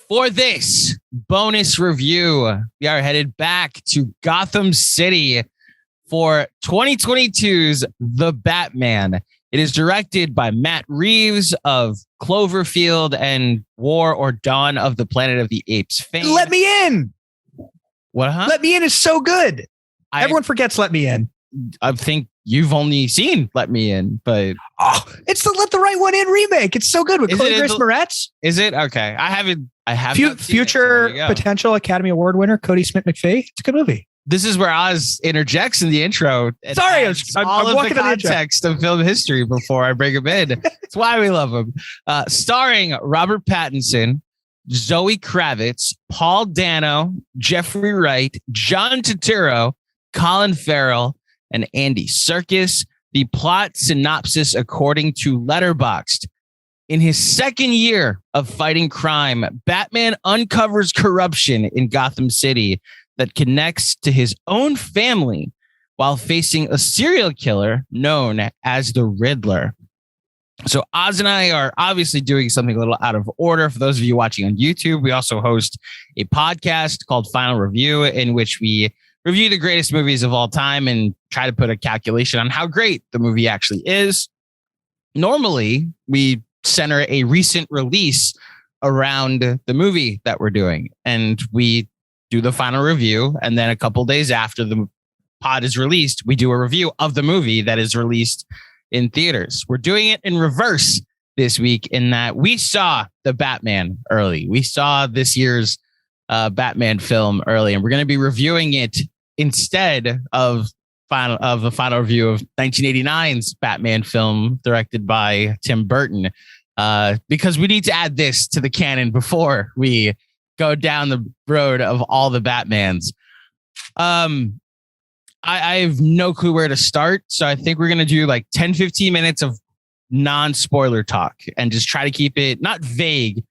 For this bonus review, we are headed back to Gotham City for 2022's The Batman. It is directed by Matt Reeves of Cloverfield and War or Dawn of the Planet of the Apes fame. Let Me In. What? Huh? Let Me In is so good. Everyone forgets Let Me In. I think you've only seen Let Me In, but it's the Let the Right One In remake. It's so good with Chloe Grace Moretz. Is it? Okay. I have future potential Academy Award winner Cody Smith-McPhee. It's a good movie. This is where Oz interjects in the intro. Sorry, I'm all of the context of film history before I bring him in. That's why we love him. Starring Robert Pattinson, Zoe Kravitz, Paul Dano, Jeffrey Wright, John Turturro, Colin Farrell, and Andy Serkis. The plot synopsis according to Letterboxd. In his second year of fighting crime, Batman uncovers corruption in Gotham City that connects to his own family while facing a serial killer known as the Riddler. So Oz and I are obviously doing something a little out of order. For those of you watching on YouTube, we also host a podcast called Final Review, in which we review the greatest movies of all time and try to put a calculation on how great the movie actually is. Normally, we center a recent release around the movie that we're doing, and we do the final review, and then a couple days after the pod is released, we do a review of the movie that is released in theaters. We're doing it in reverse this week in that we saw the Batman early. We saw this year's Batman film early, and we're going to be reviewing it instead of the final review of 1989's Batman film directed by Tim Burton, because we need to add this to the canon before we go down the road of all the Batmans. I have no clue where to start. So I think we're going to do like 10, 15 minutes of non-spoiler talk and just try to keep it not vague,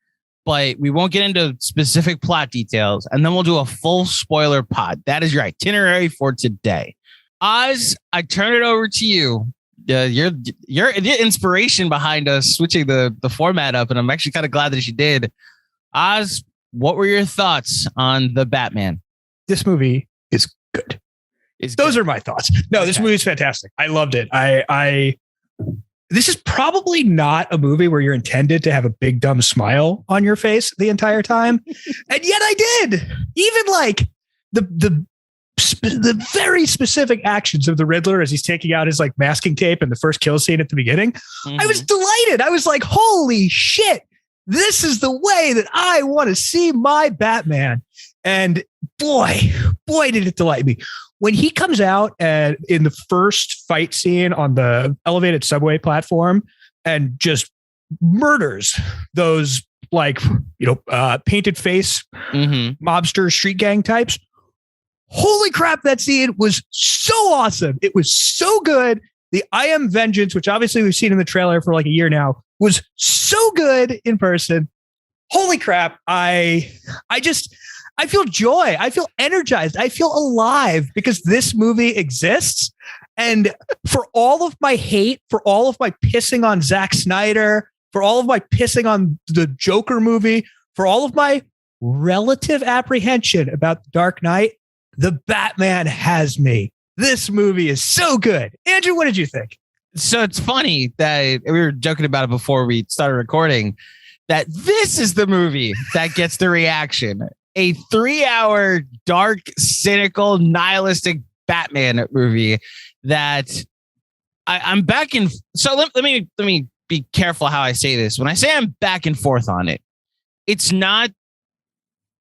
but we won't get into specific plot details. And then we'll do a full spoiler pod. That is your itinerary for today. Oz, I turn it over to you. You're the inspiration behind us switching the format up. And I'm actually kind of glad that you did. Oz, what were your thoughts on the Batman? This movie is good. Those are my thoughts. No, this movie is fantastic. I loved it. This is probably not a movie where you're intended to have a big dumb smile on your face the entire time, and yet I did. Even like the very specific actions of the Riddler as he's taking out his like masking tape in the first kill scene at the beginning. Mm-hmm. I was delighted. I was like, holy shit. This is the way that I want to see my Batman. And boy, did it delight me. When he comes out in the first fight scene on the elevated subway platform and just murders those painted face mobster street gang types. Holy crap, that scene was so awesome. It was so good. The I Am Vengeance, which obviously we've seen in the trailer for like a year now, was so good in person. Holy crap. I feel joy. I feel energized. I feel alive because this movie exists. And for all of my hate, for all of my pissing on Zack Snyder, for all of my pissing on the Joker movie, for all of my relative apprehension about The Dark Knight, the Batman has me. This movie is so good. Andrew, what did you think? So it's funny that we were joking about it before we started recording, that this is the movie that gets the reaction. A 3-hour, dark, cynical, nihilistic Batman movie that I'm back in. So let me be careful how I say this. When I say I'm back and forth on it, it's not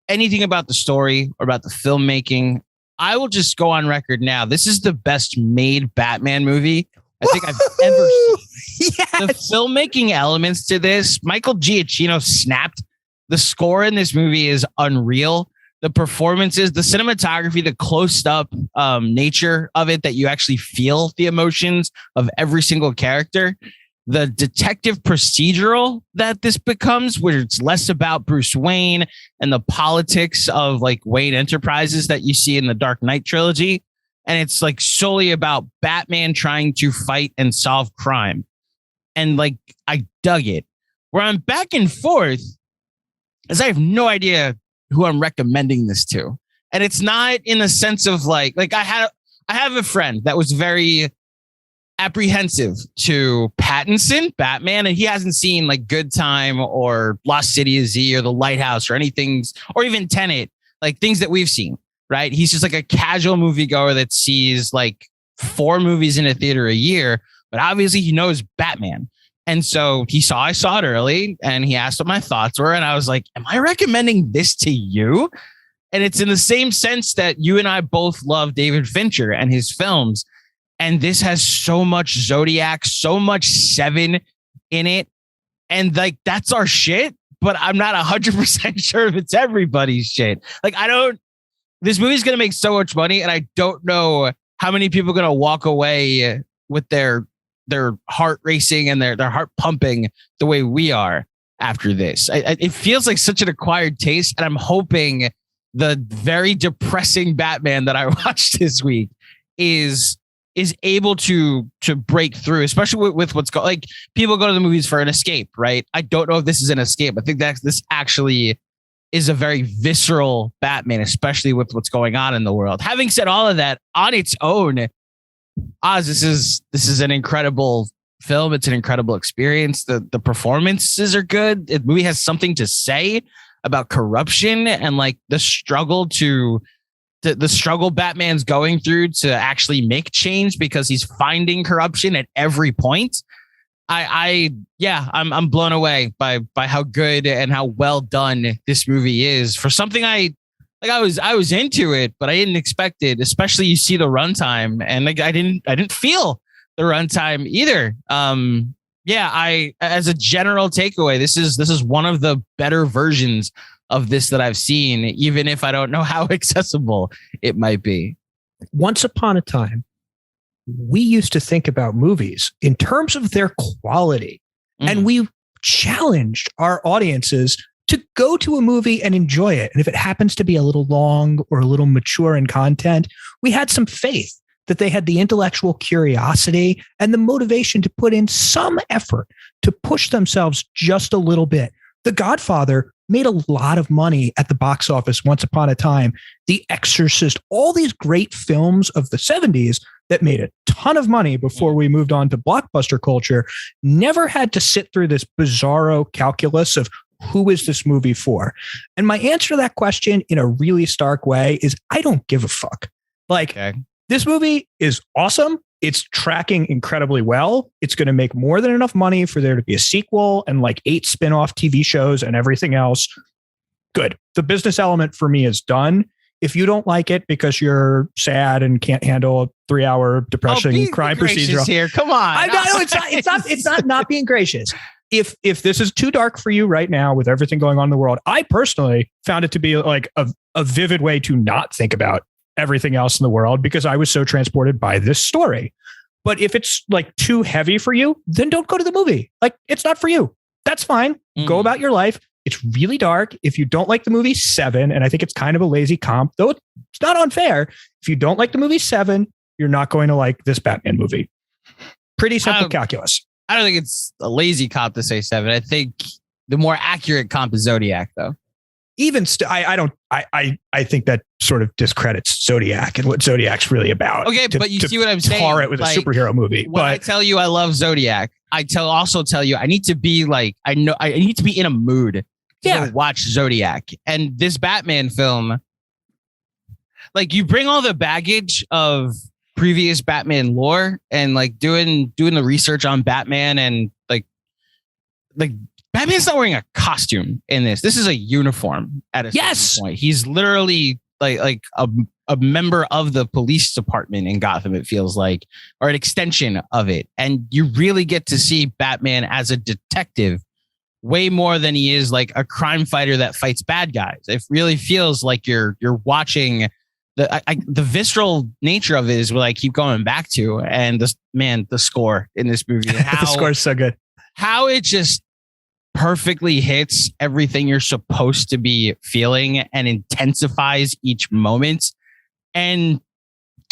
anything about the story or about the filmmaking. I will just go on record now. This is the best made Batman movie I think I've ever seen. Yes. The filmmaking elements to this, Michael Giacchino snapped. The score in this movie is unreal. The performances, the cinematography, the close-up nature of it, that you actually feel the emotions of every single character. The detective procedural that this becomes, where it's less about Bruce Wayne and the politics of like Wayne Enterprises that you see in the Dark Knight trilogy. And it's like solely about Batman trying to fight and solve crime. And like, I dug it. Where I'm back and forth is I have no idea who I'm recommending this to. And it's not in the sense of like I have a friend that was very apprehensive to Pattinson, Batman, and he hasn't seen like Good Time or Lost City of Z or The Lighthouse or anything, or even Tenet, like things that we've seen, right? He's just like a casual moviegoer that sees like 4 movies in a theater a year, but obviously he knows Batman. And so I saw it early and he asked what my thoughts were. And I was like, am I recommending this to you? And it's in the same sense that you and I both love David Fincher and his films. And this has so much Zodiac, so much Seven in it. And like, that's our shit, but I'm not 100% sure if it's everybody's shit. Like, this movie's going to make so much money. And I don't know how many people are going to walk away with their heart racing and their heart pumping the way we are after this. It feels like such an acquired taste. And I'm hoping the very depressing Batman that I watched this week is able to break through, especially with what's going, like people go to the movies for an escape, right? I don't know if this is an escape. I think that this actually is a very visceral Batman, especially with what's going on in the world. Having said all of that, on its own, Oz, this is an incredible film. It's an incredible experience. The performances are good. The movie has something to say about corruption and like the struggle Batman's going through to actually make change because he's finding corruption at every point. I'm blown away by how good and how well done this movie is for something I was into it, but I didn't expect it. Especially you see the runtime, and like I didn't feel the runtime either. As a general takeaway, this is one of the better versions of this that I've seen, even if I don't know how accessible it might be. Once upon a time, we used to think about movies in terms of their quality, and we challenged our audiences to go to a movie and enjoy it. And if it happens to be a little long or a little mature in content, we had some faith that they had the intellectual curiosity and the motivation to put in some effort to push themselves just a little bit. The Godfather made a lot of money at the box office once upon a time. The Exorcist, all these great films of the 70s that made a ton of money before we moved on to blockbuster culture, never had to sit through this bizarro calculus of who is this movie for? And my answer to that question in a really stark way is I don't give a fuck. This movie is awesome. It's tracking incredibly well. It's going to make more than enough money for there to be a sequel and like 8 spin-off TV shows and everything else. Good. The business element for me is done. If you don't like it because you're sad and can't handle a 3-hour depression crime procedural here, come on. It's not being gracious. If this is too dark for you right now with everything going on in the world, I personally found it to be like a vivid way to not think about everything else in the world because I was so transported by this story. But if it's like too heavy for you, then don't go to the movie. Like, it's not for you. That's fine. Go about your life. It's really dark. If you don't like the movie Seven, and I think it's kind of a lazy comp, though it's not unfair. If you don't like the movie Seven, you're not going to like this Batman movie. Pretty simple calculus. I don't think it's a lazy comp to say Seven. I think the more accurate comp is Zodiac, though. Even I think that sort of discredits Zodiac and what Zodiac's really about. Okay, but you see what I'm saying? Tar it with like, a superhero movie. When I tell you I love Zodiac, also tell you I need to be like I need to be in a mood to watch Zodiac. And this Batman film, like you bring all the baggage of previous Batman lore and like doing the research on Batman and like Batman's not wearing a costume in this. This is a uniform at a certain point. He's literally like a member of the police department in Gotham, it feels like, or an extension of it. And you really get to see Batman as a detective way more than he is like a crime fighter that fights bad guys. It really feels like you're watching the visceral nature of it is what I keep going back to. And the score in this movie, the score is so good. How it just perfectly hits everything you're supposed to be feeling and intensifies each moment. And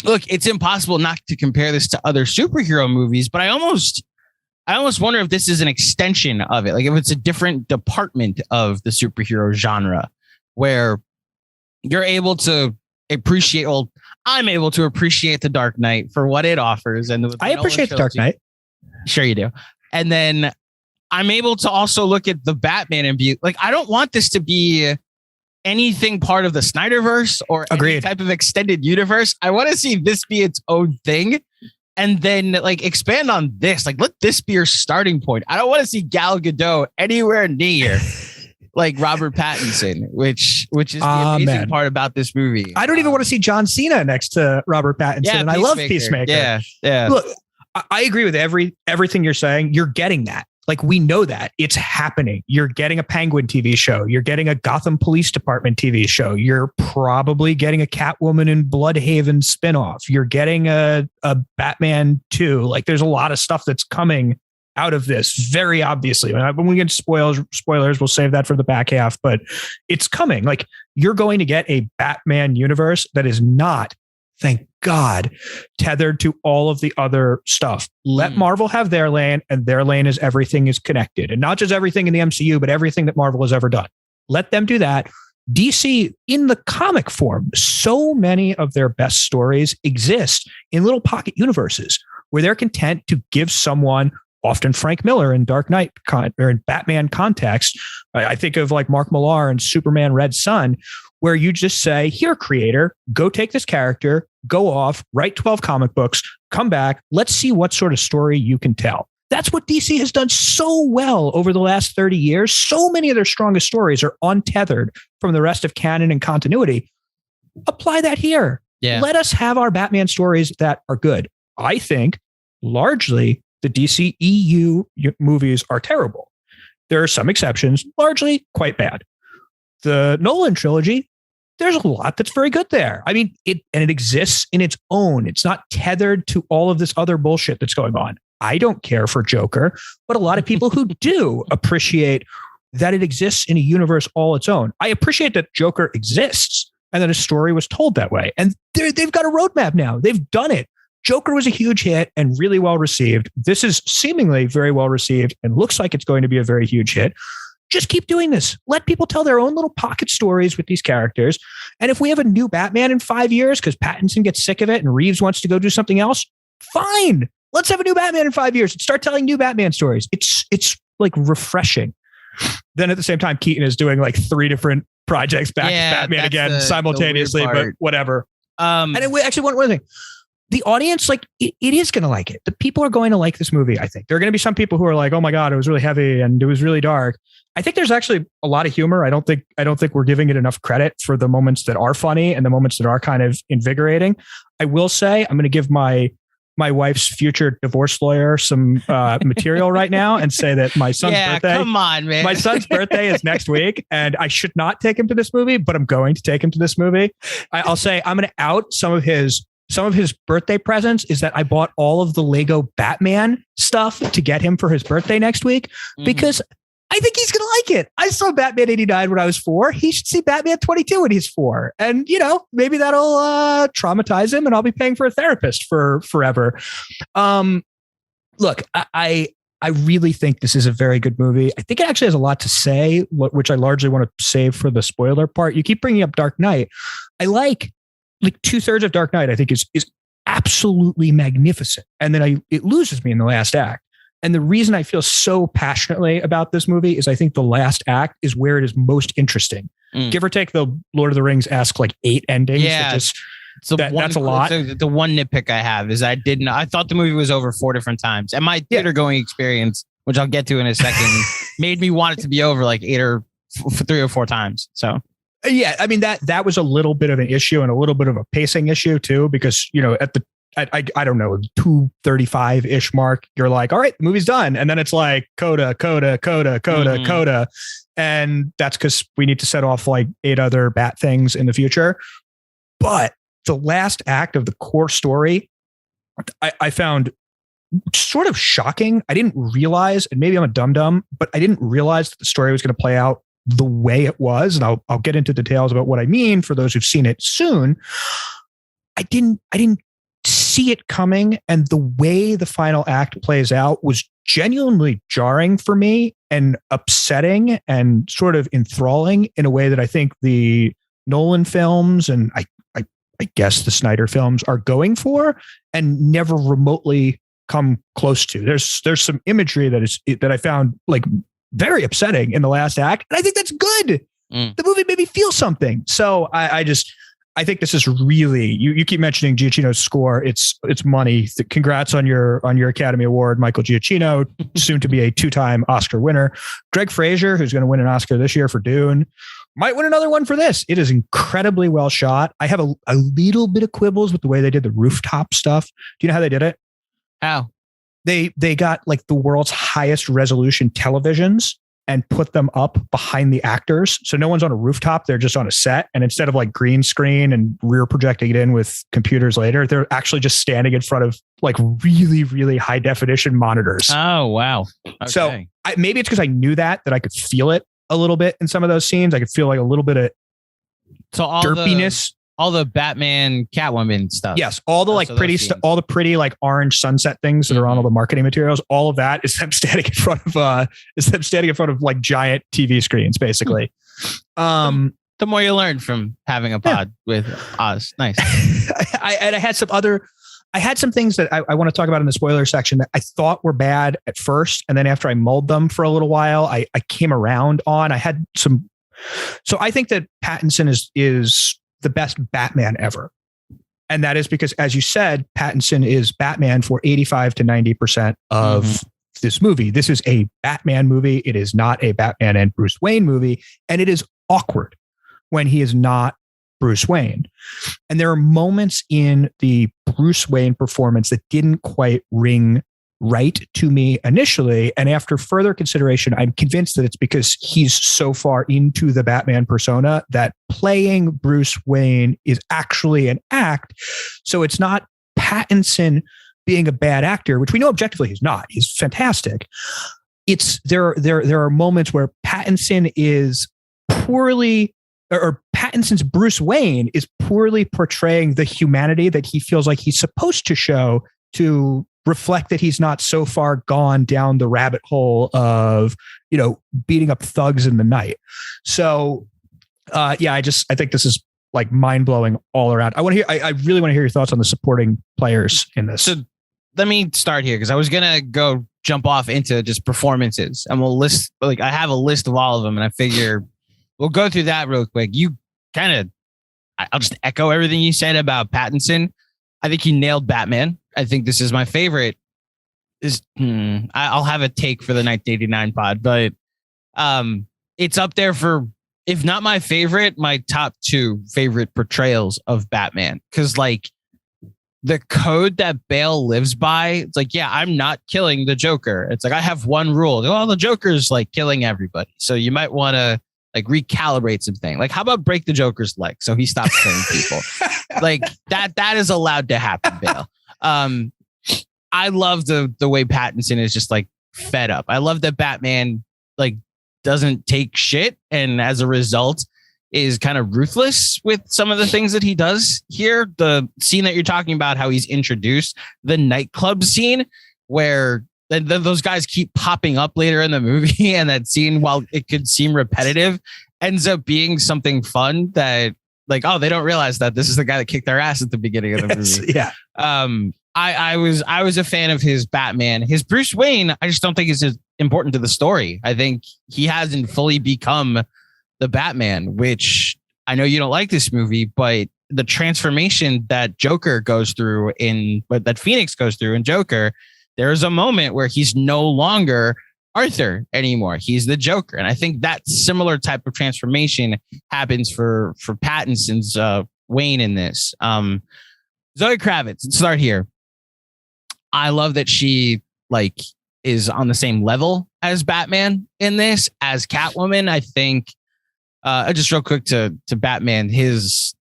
look, it's impossible not to compare this to other superhero movies, but I almost I almost wonder if this is an extension of it. Like if it's a different department of the superhero genre where you're able to appreciate, well, I'm able to appreciate the Dark Knight for what it offers. And I appreciate the Dark Knight. Sure you do. And then I'm able to also look at the Batman and be like, I don't want this to be anything part of the Snyderverse or any type of extended universe. I want to see this be its own thing and then like expand on this. Like, let this be your starting point. I don't want to see Gal Gadot anywhere near like Robert Pattinson, which is the amazing part about this movie. I don't even want to see John Cena next to Robert Pattinson. Yeah, and I love Peacemaker. Yeah. Look, I agree with everything you're saying. You're getting that. Like, we know that it's happening. You're getting a Penguin TV show. You're getting a Gotham Police Department TV show. You're probably getting a Catwoman and Bloodhaven spinoff. You're getting a Batman 2. Like, there's a lot of stuff that's coming out of this, very obviously. When we get to spoilers, we'll save that for the back half, but it's coming. Like, you're going to get a Batman universe that is not, thank God, tethered to all of the other stuff. Let Marvel have their lane, and their lane is everything is connected, and not just everything in the MCU, but everything that Marvel has ever done. Let them do that. DC in the comic form, so many of their best stories exist in little pocket universes where they're content to give someone, often Frank Miller in Dark Knight or in Batman context. I think of like Mark Millar and Superman Red Son, where you just say, here, creator, go take this character, go off, write 12 comic books, come back. Let's see what sort of story you can tell. That's what DC has done so well over the last 30 years. So many of their strongest stories are untethered from the rest of canon and continuity. Apply that here. Yeah. Let us have our Batman stories that are good. I think largely the DC EU movies are terrible. There are some exceptions, largely quite bad. The Nolan trilogy, there's a lot that's very good there. I mean, it exists in its own. It's not tethered to all of this other bullshit that's going on. I don't care for Joker, but a lot of people who do appreciate that it exists in a universe all its own. I appreciate that Joker exists and that a story was told that way. And they've got a roadmap now. They've done it. Joker was a huge hit and really well received. This is seemingly very well received and looks like it's going to be a very huge hit. Just keep doing this. Let people tell their own little pocket stories with these characters. And if we have a new Batman in 5 years because Pattinson gets sick of it and Reeves wants to go do something else, fine. Let's have a new Batman in 5 years and start telling new Batman stories. It's like refreshing. Then at the same time, Keaton is doing like 3 different projects back to Batman again simultaneously, but whatever. And actually one thing. The audience, like, it is going to like it. The people are going to like this movie, I think. There are going to be some people who are like, oh my God, it was really heavy and it was really dark. I think there's actually a lot of humor. I don't think we're giving it enough credit for the moments that are funny and the moments that are kind of invigorating. I will say, I'm going to give my wife's future divorce lawyer some material right now and say that my son's birthday. Come on, man. My son's birthday is next week and I should not take him to this movie, but I'm going to take him to this movie. I'll say I'm going to out some of his birthday presents is that I bought all of the Lego Batman stuff to get him for his birthday next week because I think he's going to like it. I saw Batman 89 when I was 4. He should see Batman 22 when he's 4. And, maybe that'll traumatize him and I'll be paying for a therapist for forever. Look, I really think this is a very good movie. I think it actually has a lot to say, which I largely want to save for the spoiler part. You keep bringing up Dark Knight. I like 2/3 of Dark Knight, I think is absolutely magnificent. And then it loses me in the last act. And the reason I feel so passionately about this movie is I think the last act is where it is most interesting. Give or take the Lord of the Rings-esque 8 endings. Yeah. That's a lot. The one nitpick I have is I thought the movie was over 4 different times. And my theater going experience, which I'll get to in a second, made me want it to be over 8 or 3 or 4 times. So. Yeah, I mean, that was a little bit of an issue and a little bit of a pacing issue too, because, at the, I don't know, 2:35-ish mark, you're like, all right, the movie's done. And then it's like coda. And that's because we need to set off 8 other Bat things in the future. But the last act of the core story, I found sort of shocking. I didn't realize, and maybe I'm a dum-dum, but I didn't realize that the story was going to play out the way it was. And I'll get into details about what I mean for those who've seen it soon. I didn't see it coming. And the way the final act plays out was genuinely jarring for me and upsetting and sort of enthralling in a way that I think the Nolan films and I guess the Snyder films are going for and never remotely come close to. There's some imagery that I found like very upsetting in the last act, and I think that's good. The movie made me feel something. So I think this is really, you keep mentioning Giacchino's score. It's money. Congrats on your Academy Award, Michael Giacchino, soon to be a 2-time Oscar winner. Greg Fraser, who's going to win an Oscar this year for Dune, might win another one for this. It is incredibly well shot. I have a little bit of quibbles with the way they did the rooftop stuff. Do you know how they did it? How? They got like the world's highest resolution televisions and put them up behind the actors. So no one's on a rooftop. They're just on a set. And instead of like green screen and rear projecting it in with computers later, they're actually just standing in front of like really, really high definition monitors. Oh, wow. Okay. So maybe it's because I knew that I could feel it a little bit in some of those scenes. I could feel like a little bit of derpiness. All the Batman, Catwoman stuff. Yes, all the like pretty stuff, all the pretty like orange sunset things that are on all the marketing materials. All of that is them standing in front of like giant TV screens, basically. The more you learn from having a pod with Oz. Nice. I had some things that I want to talk about in the spoiler section that I thought were bad at first, and then after I mulled them for a little while, I came around on. I had some. So I think that Pattinson is the best Batman ever. And that is because, as you said, Pattinson is Batman for 85 to 90% of this movie. This is a Batman movie. It is not a Batman and Bruce Wayne movie. And it is awkward when he is not Bruce Wayne. And there are moments in the Bruce Wayne performance that didn't quite ring right to me initially. And after further consideration, I'm convinced that it's because he's so far into the Batman persona that playing Bruce Wayne is actually an act. So it's not Pattinson being a bad actor, which we know objectively he's not. He's fantastic. It's there are moments where Pattinson is poorly, or Pattinson's Bruce Wayne is poorly portraying the humanity that he feels like he's supposed to show to reflect that he's not so far gone down the rabbit hole of, beating up thugs in the night. So, I think this is like mind blowing all around. I really want to hear your thoughts on the supporting players in this. So let me start here, because I was going to go jump off into just performances, and we'll list, like, I have a list of all of them, and I figure we'll go through that real quick. I'll just echo everything you said about Pattinson. I think he nailed Batman. I think this is my favorite. I'll have a take for the 1989 pod, but it's up there for, if not my favorite, my top 2 favorite portrayals of Batman. Because like the code that Bale lives by, it's like, yeah, I'm not killing the Joker. It's like, I have one rule. Well, the Joker's like killing everybody, so you might want to like recalibrate something. Like, how about break the Joker's leg so he stops killing people? Like that is allowed to happen, Bale. I love the way Pattinson is just like fed up. I love that Batman like doesn't take shit, and as a result is kind of ruthless with some of the things that he does here. The scene that you're talking about, how he's introduced, the nightclub scene where those guys keep popping up later in the movie, and that scene, while it could seem repetitive, ends up being something fun that, like, oh, they don't realize that this is the guy that kicked their ass at the beginning of the movie. Yeah. I was a fan of his Batman. His Bruce Wayne, I just don't think is as important to the story. I think he hasn't fully become the Batman, which I know you don't like this movie, but the transformation that Joker goes through that Phoenix goes through in Joker, there's a moment where he's no longer Arthur anymore. He's the Joker. And I think that similar type of transformation happens for Pattinson's Wayne in this. Zoe Kravitz, let's start here. I love that she like is on the same level as Batman in this. As Catwoman, I think just real quick to Batman, his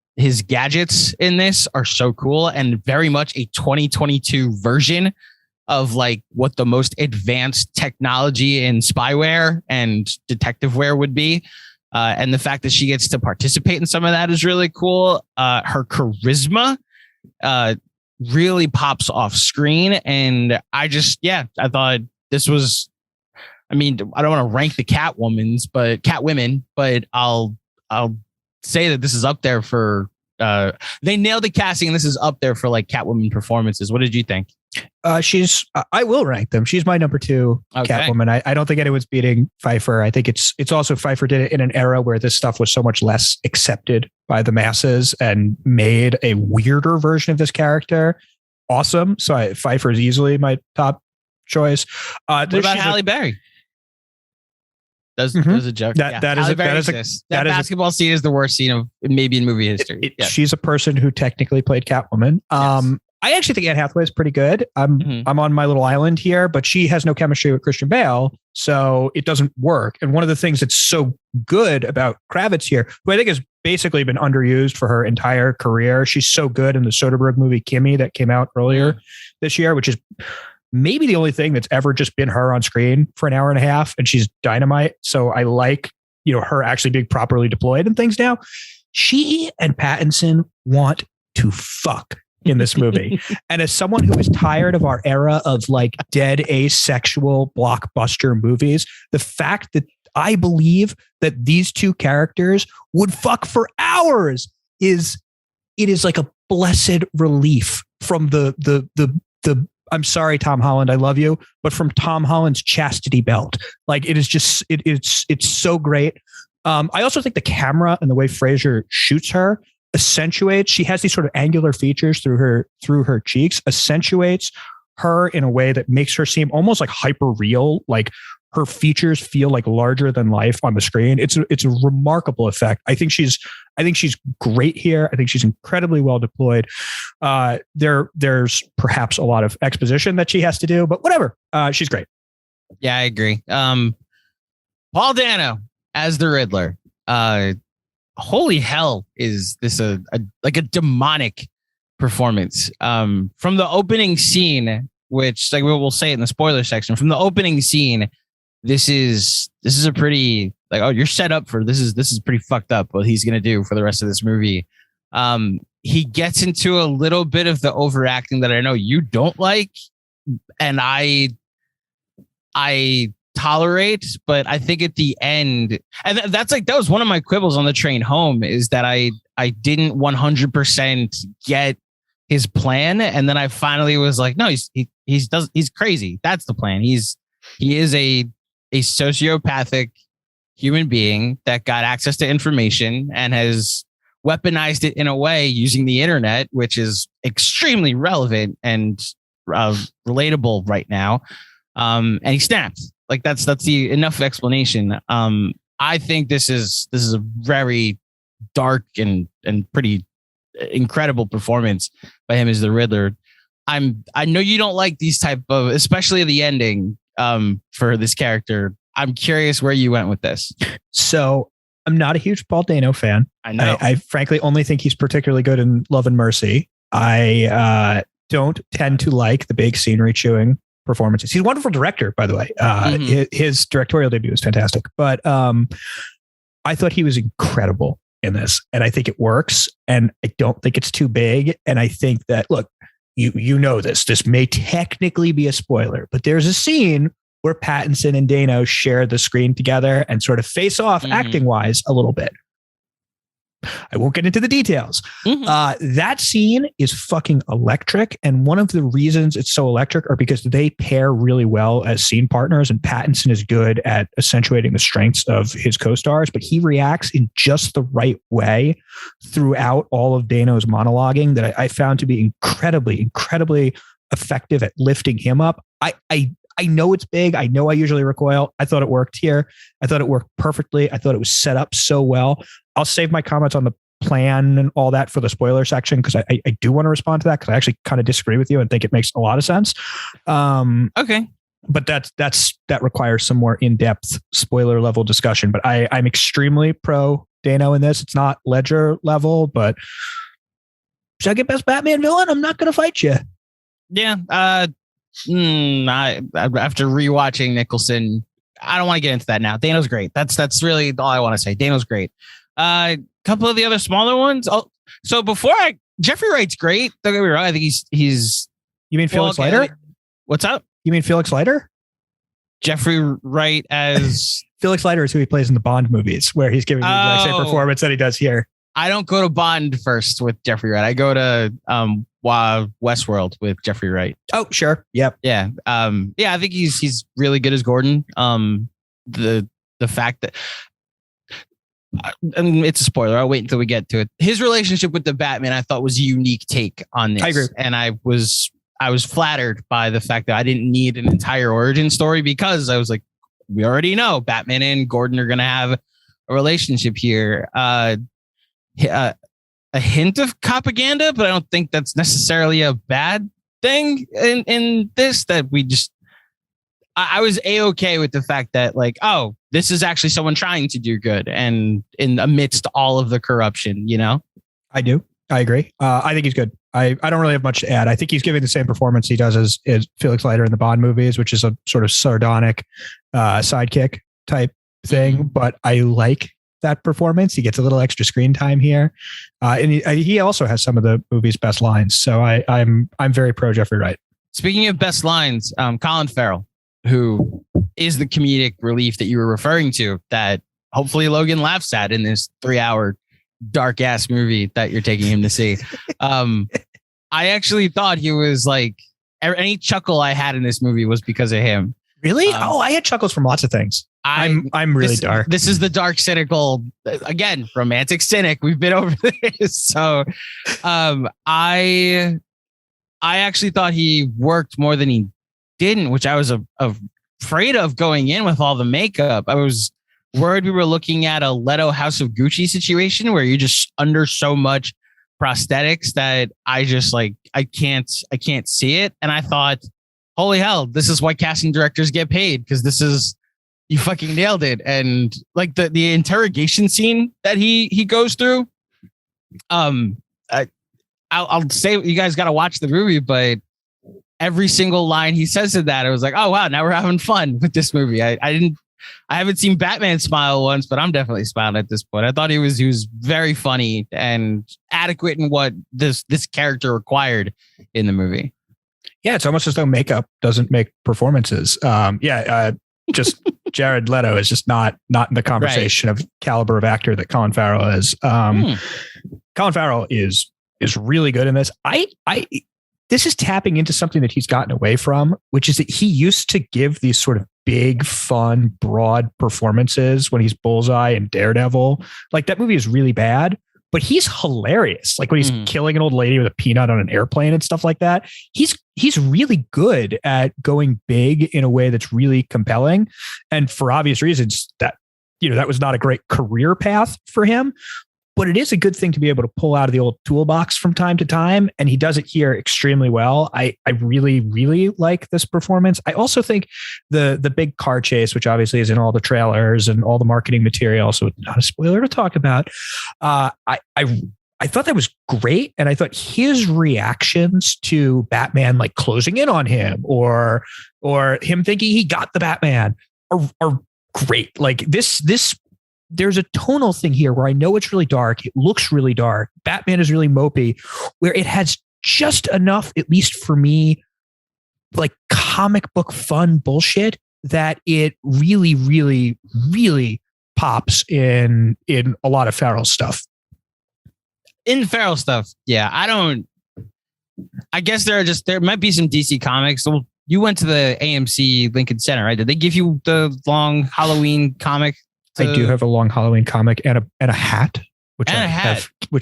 gadgets in this are so cool and very much a 2022 version of like what the most advanced technology in spyware and detectiveware would be. And the fact that she gets to participate in some of that is really cool. Her charisma really pops off screen. And I thought this was, I mean, I don't want to rank the Catwomen, but I'll say that this is up there for, they nailed the casting, and this is up there for like Catwoman performances. What did you think? I will rank them. She's my number 2 Catwoman. I don't think anyone's beating Pfeiffer. I think it's also Pfeiffer did it in an era where this stuff was so much less accepted by the masses and made a weirder version of this character awesome. So Pfeiffer is easily my top choice. What about Halle Berry? There's a joke. That basketball scene is the worst scene of maybe in movie history. She's a person who technically played Catwoman. Yes. I actually think Anne Hathaway is pretty good. I'm on my little island here, but she has no chemistry with Christian Bale, so it doesn't work. And one of the things that's so good about Kravitz here, who I think has basically been underused for her entire career, she's so good in the Soderbergh movie Kimmy that came out earlier this year, which is maybe the only thing that's ever just been her on screen for an hour and a half, and she's dynamite. So I like, her actually being properly deployed and things now. She and Pattinson want to fuck in this movie. And as someone who is tired of our era of like dead asexual blockbuster movies, the fact that I believe that these two characters would fuck for hours is like a blessed relief from the I'm sorry, Tom Holland, I love you, but from Tom Holland's chastity belt. Like it is just, it's so great. I also think the camera and the way Fraser shoots her accentuates, she has these sort of angular features through her cheeks, accentuates her in a way that makes her seem almost like hyper real. Like her features feel like larger than life on the screen. It's a remarkable effect. I think she's great here. I think she's incredibly well deployed. There's perhaps a lot of exposition that she has to do, but whatever. She's great. Yeah, I agree. Paul Dano as the Riddler. Holy hell, is this a demonic performance? From the opening scene, which like we'll say it in the spoiler section, from the opening scene, this is a pretty like, oh, you're set up for this is pretty fucked up what he's gonna do for the rest of this movie. He gets into a little bit of the overacting that I know you don't like, and I tolerate, but I think at the end, and that was one of my quibbles on the train home, is that I didn't 100% get his plan, and then I finally was like, no, he's crazy. That's the plan. He is a sociopathic human being that got access to information and has weaponized it in a way using the internet, which is extremely relevant and relatable right now. And he snapped. Like that's the enough explanation. I think this is a very dark and pretty incredible performance by him as the Riddler. I know you don't like these type of, especially the ending for this character. I'm curious where you went with this. So I'm not a huge Paul Dano fan. I know. I frankly only think he's particularly good in Love and Mercy. I don't tend to like the big scenery chewing performances. He's a wonderful director, by the way. His directorial debut was fantastic, but I thought he was incredible in this, and I think it works, and I don't think it's too big. And I think that, look, you know this may technically be a spoiler, but there's a scene where Pattinson and Dano share the screen together and sort of face off acting wise a little bit. I won't get into the details. That scene is fucking electric. And one of the reasons it's so electric are because they pair really well as scene partners. And Pattinson is good at accentuating the strengths of his co-stars, but he reacts in just the right way throughout all of Dano's monologuing that I found to be incredibly effective at lifting him up. I know it's big. I know I usually recoil. I thought it worked here. I thought it worked perfectly. I thought it was set up so well. I'll save my comments on the plan and all that for the spoiler section, because I do want to respond to that, because I actually kind of disagree with you and think it makes a lot of sense. Okay. But that requires some more in-depth spoiler level discussion. But I'm extremely pro Dano in this. It's not Ledger level, but second best Batman villain, I'm not going to fight you. Yeah. After rewatching Nicholson, I don't want to get into that now. Dano's great. That's really all I want to say. Dano's great. A couple of the other smaller ones. Oh, so Jeffrey Wright's great. Don't get me wrong. I think he's. You mean Felix Leiter? What's up? You mean Felix Leiter? Jeffrey Wright as Felix Leiter is who he plays in the Bond movies, where he's giving the exact same performance that he does here. I don't go to Bond first with Jeffrey Wright. I go to Westworld with Jeffrey Wright. Oh, sure. Yep. Yeah. I think he's really good as Gordon. The fact that and it's a spoiler. I'll wait until we get to it. His relationship with the Batman, I thought, was a unique take on this. I agree. And I was flattered by the fact that I didn't need an entire origin story, because I was like, we already know Batman and Gordon are going to have a relationship here. A hint of propaganda, but I don't think that's necessarily a bad thing in this, that we just, I was A-okay with the fact that, like, oh, this is actually someone trying to do good and in amidst all of the corruption, you know? I do. I agree. I think he's good. I don't really have much to add. I think he's giving the same performance he does as Felix Leiter in the Bond movies, which is a sort of sardonic sidekick type thing. But I like that performance. He gets a little extra screen time here. And he also has some of the movie's best lines. So I'm very pro Jeffrey Wright. Speaking of best lines, Colin Farrell, who is the comedic relief that you were referring to, that hopefully Logan laughs at in this 3-hour dark ass movie that you're taking him to see. I actually thought he was like, any chuckle I had in this movie was because of him. Really? I had chuckles from lots of things. I'm really dark. This is the dark, cynical, again, romantic cynic. We've been over this. So I actually thought he worked more than he didn't, which I was afraid of going in with all the makeup. I was worried we were looking at a Leto House of Gucci situation where you're just under so much prosthetics that I just like, I can't see it. And I thought, holy hell, this is why casting directors get paid, because you fucking nailed it. And like the interrogation scene that he goes through, I'll say you guys got to watch the movie, but every single line he says in that, it was like, oh wow, now we're having fun with this movie. I haven't seen Batman smile once, but I'm definitely smiling at this point. I thought he was very funny and adequate in what this character required in the movie. Yeah, it's almost as though makeup doesn't make performances. Just Jared Leto is just not in the conversation of caliber of actor that Colin Farrell is. Colin Farrell is really good in this. This is tapping into something that he's gotten away from, which is that he used to give these sort of big, fun, broad performances when he's Bullseye and Daredevil. Like, that movie is really bad, but he's hilarious. Like when he's killing an old lady with a peanut on an airplane and stuff like that. He's really good at going big in a way that's really compelling. And for obvious reasons, that was not a great career path for him. But it is a good thing to be able to pull out of the old toolbox from time to time. And he does it here extremely well. I really, really like this performance. I also think the big car chase, which obviously is in all the trailers and all the marketing material, so it's not a spoiler to talk about. I thought that was great. And I thought his reactions to Batman, like closing in on him or him thinking he got the Batman are great. Like this there's a tonal thing here where I know it's really dark. It looks really dark. Batman is really mopey, where it has just enough, at least for me, like comic book fun bullshit that it really, really, really pops in a lot of Farrell stuff. In Farrell stuff, yeah. I guess there might be some DC comics. So you went to the AMC Lincoln Center, right? Did they give you the long Halloween comic? I do have a long Halloween comic and a hat, which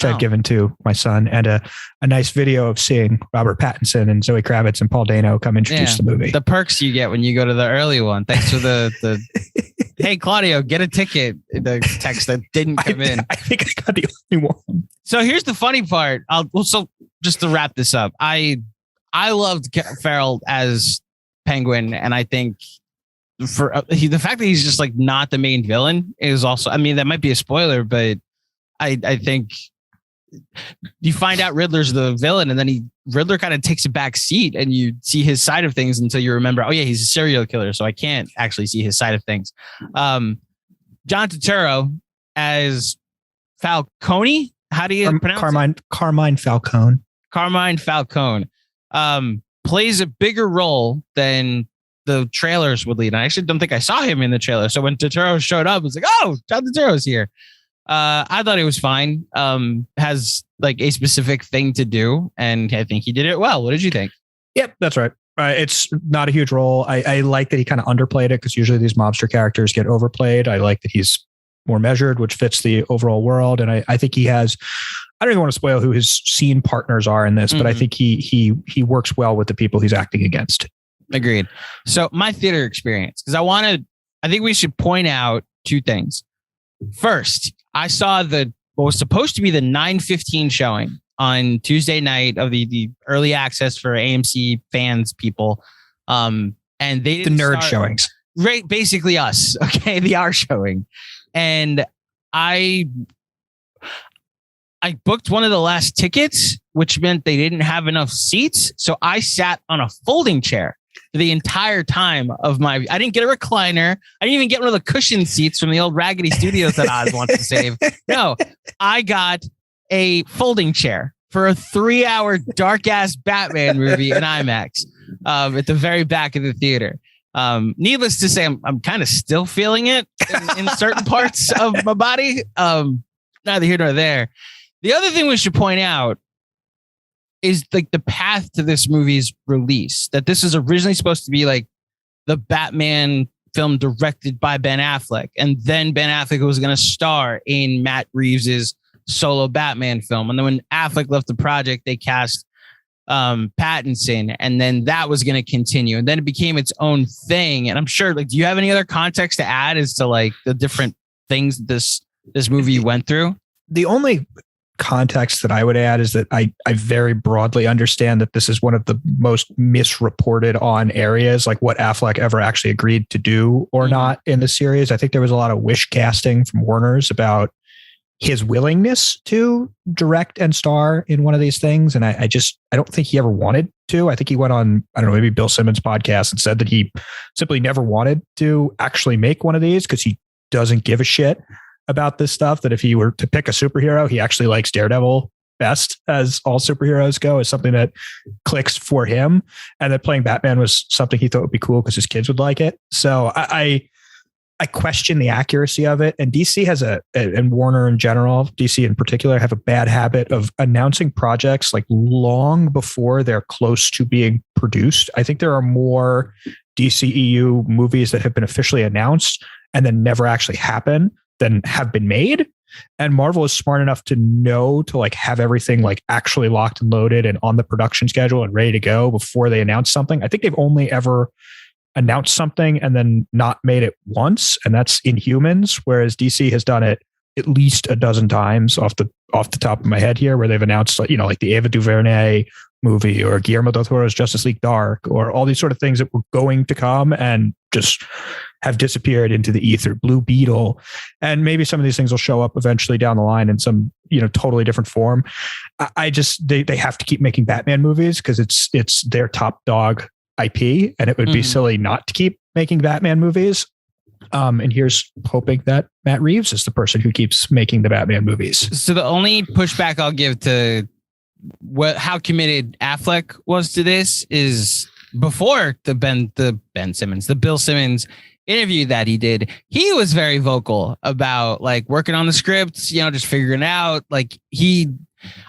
I've given to my son, and a nice video of seeing Robert Pattinson and Zoe Kravitz and Paul Dano come introduce the movie. The perks you get when you go to the early one. Thanks for the hey, Claudio, get a ticket. The text that didn't come in. I think I got the only one. So here's the funny part. So just to wrap this up, I loved Farrell as Penguin, and I think for the fact that he's just like not the main villain is also, I mean, that might be a spoiler, but I think you find out Riddler's the villain, and then Riddler kind of takes a back seat, and you see his side of things until you remember, oh yeah, he's a serial killer, so I can't actually see his side of things. John Turturro as Falcone. How do you pronounce it? Carmine Falcone. Carmine Falcone plays a bigger role than the trailers would lead. I actually don't think I saw him in the trailer. So when Turturro showed up, I was like, oh, John Turturro's here. I thought it was fine. Has like a specific thing to do, and I think he did it well. What did you think? Yep, that's right. It's not a huge role. I like that he kind of underplayed it, because usually these mobster characters get overplayed. I like that he's more measured, which fits the overall world. And I think he has, I don't even want to spoil who his scene partners are in this, but I think he works well with the people he's acting against. Agreed. So my theater experience, because I think we should point out two things. First, I saw what was supposed to be the 9:15 showing on Tuesday night of the early access for AMC fans people. And they didn't the nerd showings. Right, basically us. Okay, the R showing. And I booked one of the last tickets, which meant they didn't have enough seats. So I sat on a folding chair for the entire time of I didn't get a recliner. I didn't even get one of the cushion seats from the old Raggedy Studios that Oz wants to save. No, I got a folding chair for a 3-hour dark ass Batman movie in IMAX at the very back of the theater. Needless to say, I'm kind of still feeling it in certain parts of my body. Neither here nor there. The other thing we should point out is like the path to this movie's release, that this is originally supposed to be like the Batman film directed by Ben Affleck. And then Ben Affleck was going to star in Matt Reeves's solo Batman film. And then when Affleck left the project, they cast Pattinson, and then that was going to continue, and then it became its own thing. And I'm sure, like, do you have any other context to add as to like the different things this movie went through? The only context that I would add is that I very broadly understand that this is one of the most misreported on areas, like what Affleck ever actually agreed to do or not in the series. I think there was a lot of wish casting from Warner's about his willingness to direct and star in one of these things. And I don't think he ever wanted to. I think he went on, I don't know, maybe Bill Simmons' podcast and said that he simply never wanted to actually make one of these because he doesn't give a shit about this stuff. That if he were to pick a superhero, he actually likes Daredevil best, as all superheroes go, is something that clicks for him. And that playing Batman was something he thought would be cool because his kids would like it. So I question the accuracy of it. And DC has and Warner in general, DC in particular, have a bad habit of announcing projects like long before they're close to being produced. I think there are more DCEU movies that have been officially announced and then never actually happen than have been made. And Marvel is smart enough to know to like have everything like actually locked and loaded and on the production schedule and ready to go before they announce something. I think they've only ever announced something and then not made it once, and that's Inhumans, whereas DC has done it at least a dozen times off the top of my head here, where they've announced, like, you know, like the Ava DuVernay movie or Guillermo del Toro's Justice League Dark, or all these sort of things that were going to come and just have disappeared into the ether. Blue Beetle, and maybe some of these things will show up eventually down the line in some, you know, totally different form. They have to keep making Batman movies because it's their top dog IP, and it would be silly not to keep making Batman movies. And here's hoping that Matt Reeves is the person who keeps making the Batman movies. So the only pushback I'll give to how committed Affleck was to this is before the Bill Simmons interview that he did, he was very vocal about like working on the scripts, you know, just figuring out like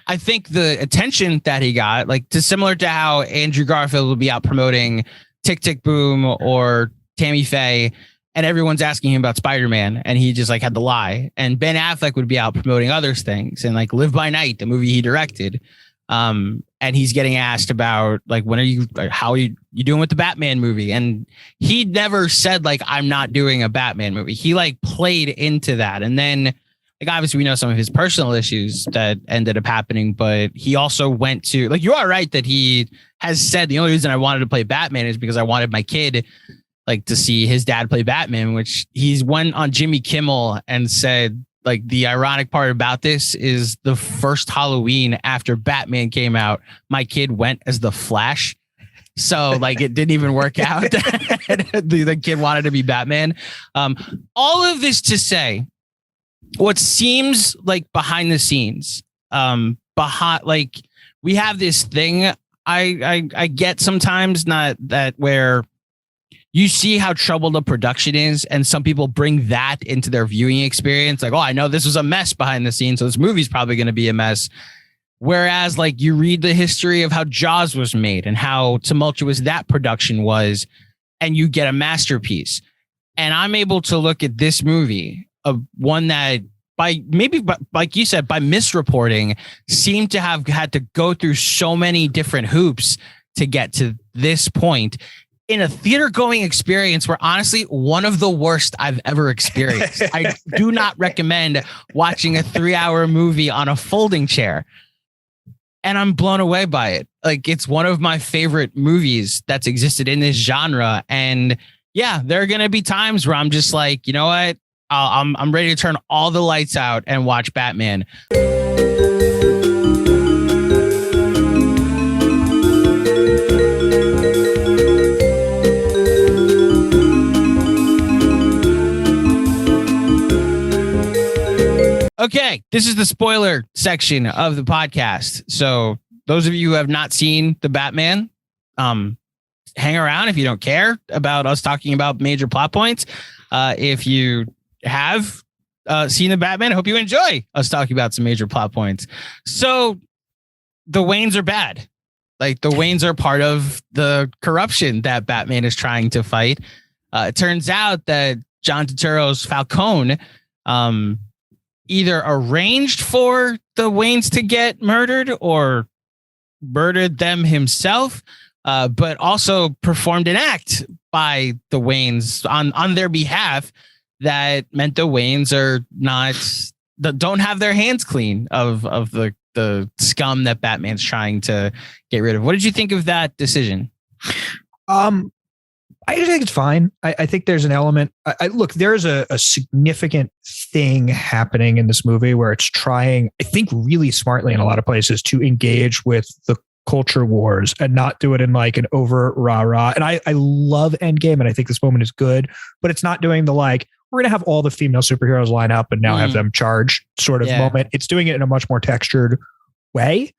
I think the attention that he got, like similar to how Andrew Garfield would be out promoting Tick Tick Boom or Tammy Faye, and everyone's asking him about Spider-Man, and he just like had to lie. And Ben Affleck would be out promoting other things, and like Live by Night, the movie he directed. And he's getting asked about like, how are you doing with the Batman movie? And he never said like, I'm not doing a Batman movie. He like played into that. And then like, obviously we know some of his personal issues that ended up happening, but he also went to, like, you are right that he has said the only reason I wanted to play Batman is because I wanted my kid like to see his dad play Batman, which he's went on Jimmy Kimmel and said, like, the ironic part about this is the first Halloween after Batman came out, my kid went as the Flash. So like it didn't even work out. The kid wanted to be Batman. All of this to say, what seems like behind the scenes, like we have this thing I get sometimes, not that where you see how troubled the production is, and some people bring that into their viewing experience. Like, oh, I know this was a mess behind the scenes, so this movie's probably going to be a mess. Whereas, like, you read the history of how Jaws was made and how tumultuous that production was, and you get a masterpiece. And I'm able to look at this movie, of one that like you said, by misreporting, seemed to have had to go through so many different hoops to get to this point in a theater going experience where, honestly, one of the worst I've ever experienced. I do not recommend watching a 3-hour movie on a folding chair. And I'm blown away by it. Like, it's one of my favorite movies that's existed in this genre. And yeah, there are going to be times where I'm just like, you know what? I'm ready to turn all the lights out and watch Batman. Okay, this is the spoiler section of the podcast. So those of you who have not seen the Batman, hang around if you don't care about us talking about major plot points. If you have seen the Batman, I hope you enjoy us talking about some major plot points. So the Waynes are bad. Like, the Waynes are part of the corruption that Batman is trying to fight. It turns out that John Turturro's Falcone either arranged for the Waynes to get murdered or murdered them himself, but also performed an act by the Waynes on their behalf that meant the Waynes don't have their hands clean of the scum that Batman's trying to get rid of. What did you think of that decision? I think it's fine. I think there's an element. Look, there's a significant thing happening in this movie where it's trying, I think, really smartly in a lot of places to engage with the culture wars and not do it in like an over rah-rah. And I love Endgame, and I think this moment is good, but it's not doing the like, we're going to have all the female superheroes line up and now have them charge sort of moment. It's doing it in a much more textured way.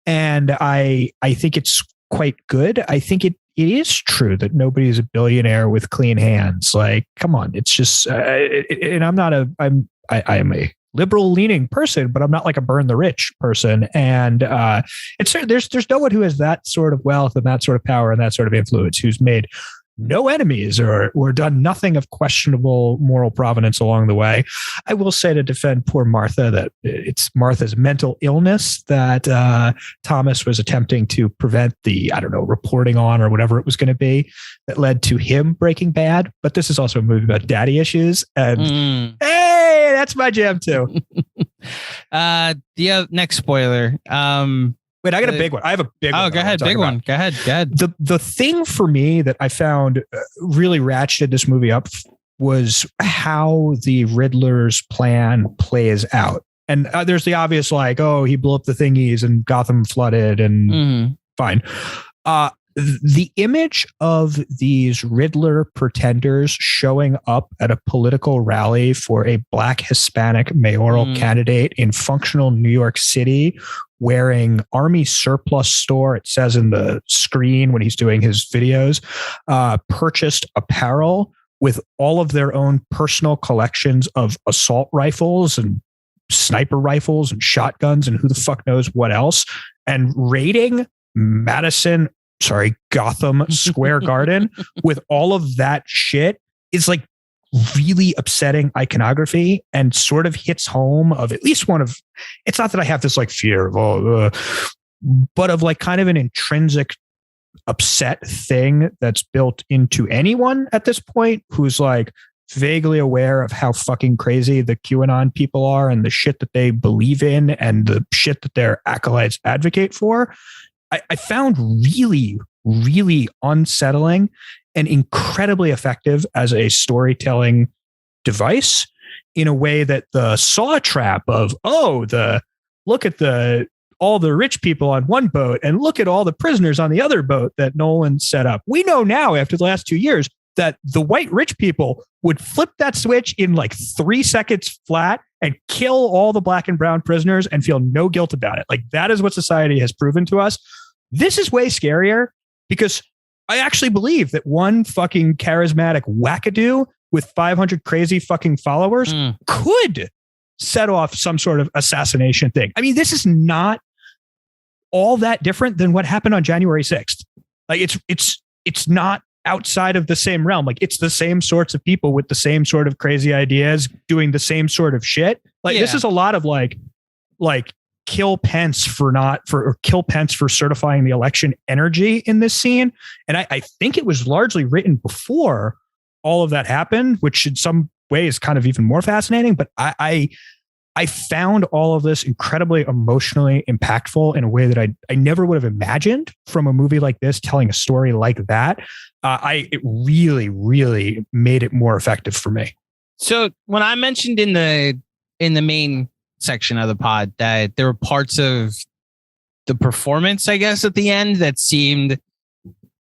And I think it's quite good. I think it is true that nobody is a billionaire with clean hands. Like, come on. It's just, and I am a liberal leaning person, but I'm not like a burn the rich person. And there's no one who has that sort of wealth and that sort of power and that sort of influence who's made no enemies or done nothing of questionable moral provenance along the way. I will say, to defend poor Martha, that it's Martha's mental illness that Thomas was attempting to prevent the, reporting on or whatever it was going to be that led to him breaking bad. But this is also a movie about daddy issues. And hey, that's my jam too. The next spoiler. Wait, I got a big one. I have a big one. Oh, go ahead. Big one. Go ahead. The thing for me that I found really ratcheted this movie up was how the Riddler's plan plays out. And there's the obvious, like, oh, he blew up the thingies and Gotham flooded and fine. The image of these Riddler pretenders showing up at a political rally for a Black Hispanic mayoral candidate in functional New York City, wearing army surplus store, it says in the screen when he's doing his videos, purchased apparel with all of their own personal collections of assault rifles and sniper rifles and shotguns and who the fuck knows what else, and raiding Gotham Square Garden with all of that shit is like really upsetting iconography and sort of hits home of at least one of, it's not that I have this like fear of, but of like kind of an intrinsic upset thing that's built into anyone at this point who's like vaguely aware of how fucking crazy the QAnon people are and the shit that they believe in and the shit that their acolytes advocate for. I found really, really unsettling and incredibly effective as a storytelling device in a way that the saw trap of, look at all the rich people on one boat and look at all the prisoners on the other boat that Nolan set up. We know now after the last 2 years that the white rich people would flip that switch in like 3 seconds flat and kill all the black and brown prisoners and feel no guilt about it. Like, that is what society has proven to us. This is way scarier because I actually believe that one fucking charismatic wackadoo with 500 crazy fucking followers could set off some sort of assassination thing. I mean, this is not all that different than what happened on January 6th. Like it's not outside of the same realm. Like it's the same sorts of people with the same sort of crazy ideas doing the same sort of shit. Like this is a lot of like kill Pence for certifying the election energy in this scene. And I think it was largely written before all of that happened, which in some ways kind of even more fascinating. But I found all of this incredibly emotionally impactful in a way that I never would have imagined from a movie like this, telling a story like that. It really, really made it more effective for me. So when I mentioned in the main section of the pod that there were parts of the performance, I guess, at the end that seemed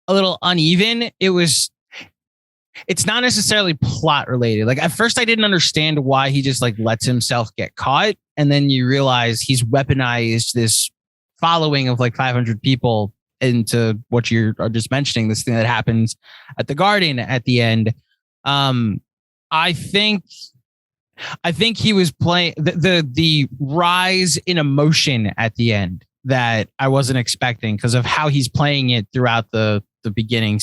a little uneven, it's not necessarily plot related. Like at first I didn't understand why he just like lets himself get caught. And then you realize he's weaponized this following of like 500 people into what you are just mentioning, this thing that happens at the garden at the end. I think he was playing the rise in emotion at the end that I wasn't expecting because of how he's playing it throughout the beginning.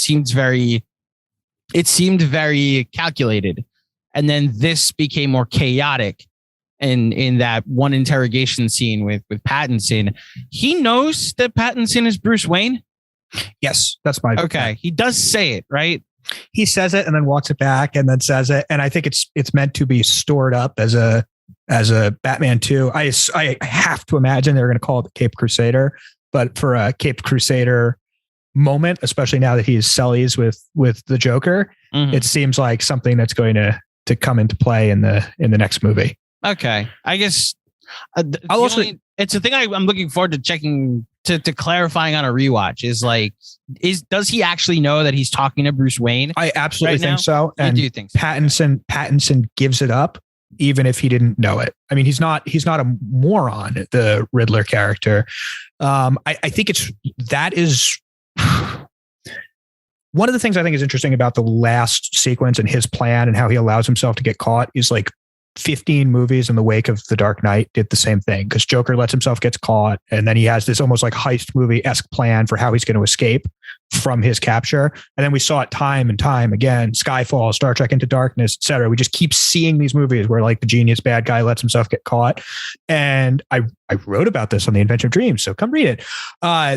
It seemed very calculated. And then this became more chaotic in that one interrogation scene with Pattinson. He knows that Pattinson is Bruce Wayne. Yes, that's my okay. He does say it, right? He says it and then walks it back and then says it. And I think it's meant to be stored up as a Batman 2. I have to imagine they're going to call it the Cape Crusader, but for a Cape Crusader moment, especially now that he's Sully's with the Joker, it seems like something that's going to come into play in the next movie. Okay. I guess it's a thing I'm looking forward to checking to clarifying on a rewatch does he actually know that he's talking to Bruce Wayne? I absolutely think so. And you do think so. Pattinson gives it up even if he didn't know it. I mean, he's not a moron, the Riddler character. I think that is one of the things I think is interesting about the last sequence and his plan and how he allows himself to get caught is like 15 movies in the wake of The Dark Knight did the same thing, because Joker lets himself get caught and then he has this almost like heist movie-esque plan for how he's going to escape from his capture. And then we saw it time and time again, Skyfall, Star Trek Into Darkness, etc. We just keep seeing these movies where like the genius bad guy lets himself get caught. And I wrote about this on the Invention of Dreams, so come read it.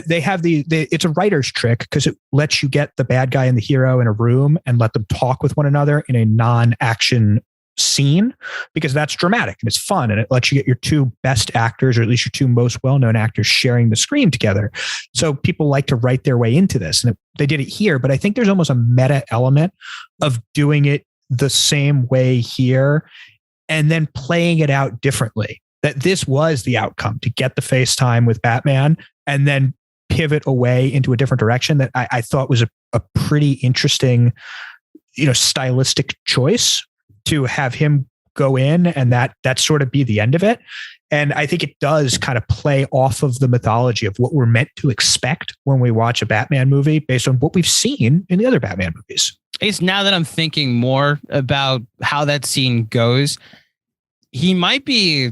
They have it's a writer's trick because it lets you get the bad guy and the hero in a room and let them talk with one another in a non-action scene, because that's dramatic and it's fun and it lets you get your two best actors, or at least your two most well-known actors, sharing the screen together. So people like to write their way into this, and they did it here, but I think there's almost a meta element of doing it the same way here and then playing it out differently. That this was the outcome, to get the FaceTime with Batman and then pivot away into a different direction that I thought was a pretty interesting, stylistic choice, to have him go in and that sort of be the end of it. And I think it does kind of play off of the mythology of what we're meant to expect when we watch a Batman movie based on what we've seen in the other Batman movies. It's now that I'm thinking more about how that scene goes, he might be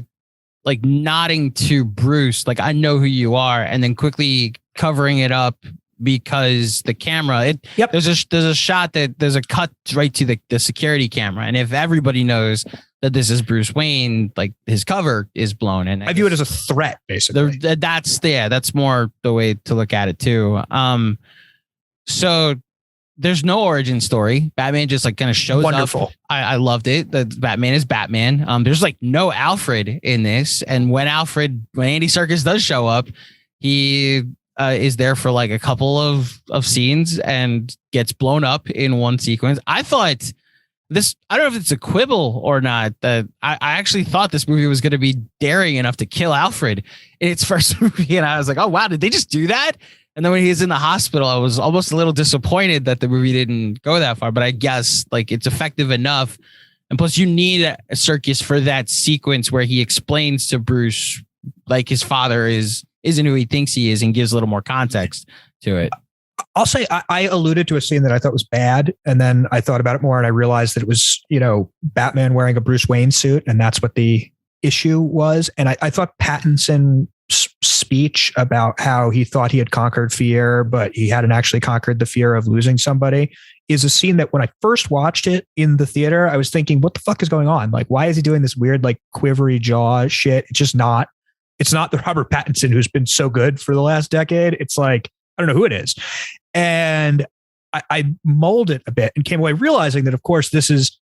like nodding to Bruce, like, I know who you are, and then quickly covering it up because the camera, there's a shot that there's a cut right to the security camera. And if everybody knows that this is Bruce Wayne, like his cover is blown. And I view it as a threat, basically. That's more the way to look at it too. So there's no origin story. Batman just like kind of shows up. I loved it. The Batman is Batman. There's like no Alfred in this. And when Andy Serkis does show up, he is there for like a couple of scenes and gets blown up in one sequence. I thought this, I don't know if it's a quibble or not, that I actually thought this movie was going to be daring enough to kill Alfred in its first movie. And I was like, oh, wow, did they just do that? And then when he was in the hospital, I was almost a little disappointed that the movie didn't go that far, but I guess like it's effective enough. And plus you need a Serkis for that sequence where he explains to Bruce, like his father isn't who he thinks he is, and gives a little more context to it. I'll say I alluded to a scene that I thought was bad, and then I thought about it more, and I realized that it was, Batman wearing a Bruce Wayne suit, and that's what the issue was. And I thought Pattinson's speech about how he thought he had conquered fear, but he hadn't actually conquered the fear of losing somebody, is a scene that when I first watched it in the theater, I was thinking, what the fuck is going on? Like, why is he doing this weird, like, quivery jaw shit? It's not the Robert Pattinson who's been so good for the last decade. It's like, I don't know who it is. And I mulled it a bit and came away realizing that, of course, this is,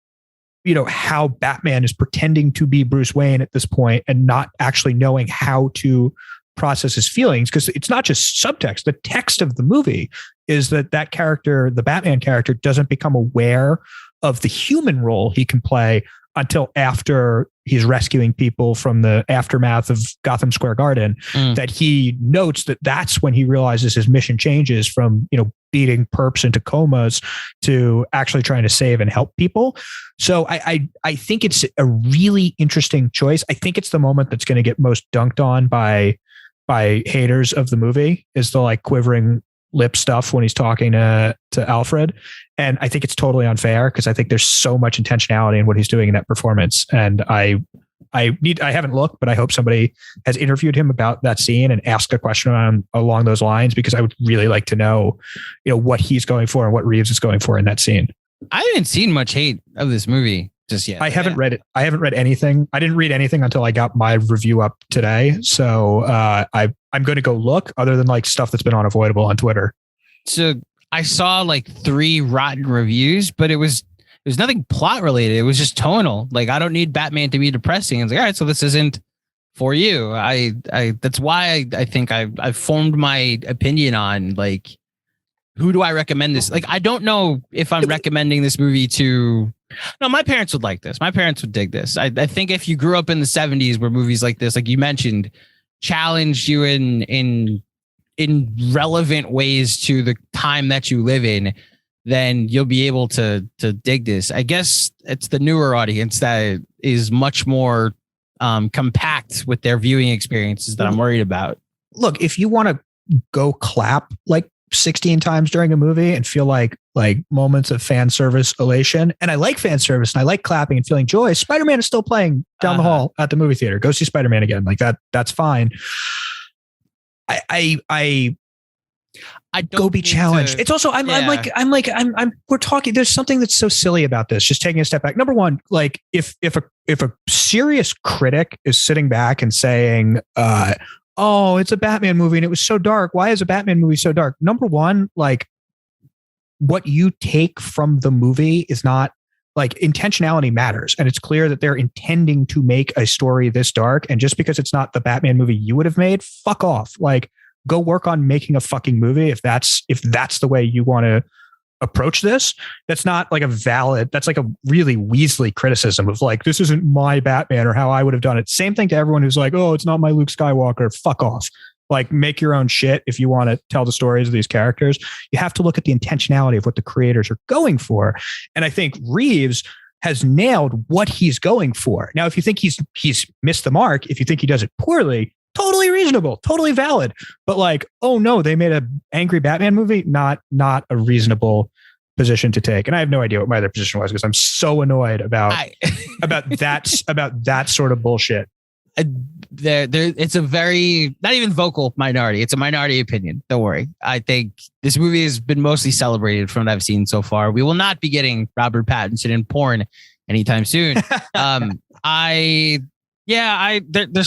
how Batman is pretending to be Bruce Wayne at this point and not actually knowing how to process his feelings, because it's not just subtext. The text of the movie is that character, the Batman character, doesn't become aware of the human role he can play until after he's rescuing people from the aftermath of Gotham Square Garden, that he notes that that's when he realizes his mission changes from, beating perps into comas to actually trying to save and help people. So I think it's a really interesting choice. I think it's the moment that's going to get most dunked on by haters of the movie, is the like quivering lip stuff when he's talking to Alfred. And I think it's totally unfair, because I think there's so much intentionality in what he's doing in that performance. And I haven't looked, but I hope somebody has interviewed him about that scene and asked a question along those lines, because I would really like to know, what he's going for and what Reeves is going for in that scene. I haven't seen much hate of this movie just yet. I haven't read it. I haven't read anything. I didn't read anything until I got my review up today. So I'm going to go look, other than like stuff that's been unavoidable on Twitter. So I saw like 3 rotten reviews, but it was nothing plot related. It was just tonal. Like, I don't need Batman to be depressing. It's like, all right, so this isn't for you. I that's why I think I've formed my opinion on, like, who do I recommend this? Like, I don't know if I'm recommending this movie to. No, my parents would like this. My parents would dig this. I think if you grew up in the 70s where movies like this, like you mentioned, challenged you in relevant ways to the time that you live in, then you'll be able to dig this. I guess it's the newer audience that is much more compact with their viewing experiences that I'm worried about. Look, if you want to go clap like 16 times during a movie and feel like moments of fan service elation, and I like fan service and I like clapping and feeling joy, Spider-Man is still playing down the hall at the movie theater. Go see Spider-Man again. Like that's fine. I don't go be challenged. It's also we're talking, there's something that's so silly about this. Just taking a step back. Number one, like if a serious critic is sitting back and saying, oh, it's a Batman movie and it was so dark. Why is a Batman movie so dark? Number one, like, what you take from the movie is not, like, intentionality matters. And it's clear that they're intending to make a story this dark. And just because it's not the Batman movie you would have made, fuck off. Like, go work on making a fucking movie if that's the way you want to approach this. That's not like that's like a really Weasley criticism of like, this isn't my Batman or how I would have done it. Same thing to everyone who's like, oh, it's not my Luke Skywalker. Fuck off. Like, make your own shit if you want to tell the stories of these characters. You have to look at the intentionality of what the creators are going for. And I think Reeves has nailed what he's going for. Now, if you think he's missed the mark, if you think he does it poorly, totally reasonable, totally valid. But like, oh no, they made an angry Batman movie. Not a reasonable position to take. And I have no idea what my other position was, because I'm so annoyed about that sort of bullshit. It's a very, not even vocal minority. It's a minority opinion. Don't worry. I think this movie has been mostly celebrated from what I've seen so far. We will not be getting Robert Pattinson in porn anytime soon. There's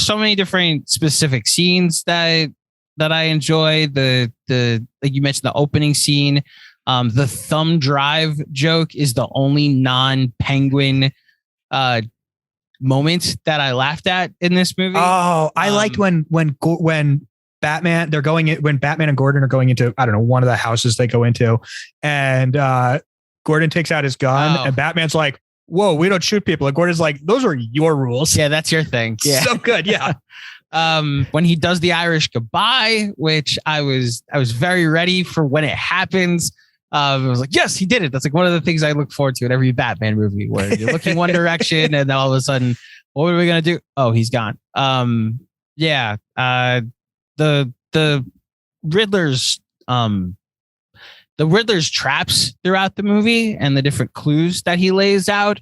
so many different specific scenes that I enjoy. The like you mentioned, the opening scene, the thumb drive joke is the only non-Penguin moment that I laughed at in this movie. Oh, I liked when Batman and Gordon are going into, I don't know, one of the houses they go into, and Gordon takes out his gun, and Batman's like, whoa, we don't shoot people. And Gordon's like, those are your rules. Yeah, that's your thing. Yeah. So good. Yeah. When he does the Irish goodbye, which I was very ready for when it happens. I was like, yes, he did it. That's like one of the things I look forward to in every Batman movie, where you're looking one direction and then all of a sudden, what are we going to do? Oh, he's gone. The Riddler's the Riddler's traps throughout the movie and the different clues that he lays out.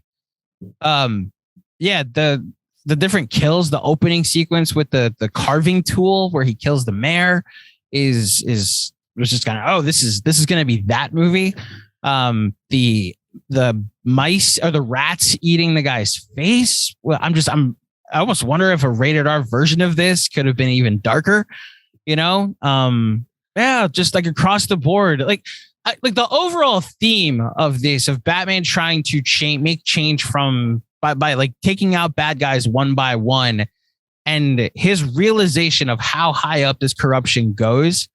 The different kills, the opening sequence with the carving tool where he kills the mayor was just kind of, oh, this is going to be that movie. The mice or the rats eating the guy's face. Well, I almost wonder if a rated R version of this could have been even darker, just like across the board, like the overall theme of this, of Batman trying to make change from by like taking out bad guys one by one, and his realization of how high up this corruption goes.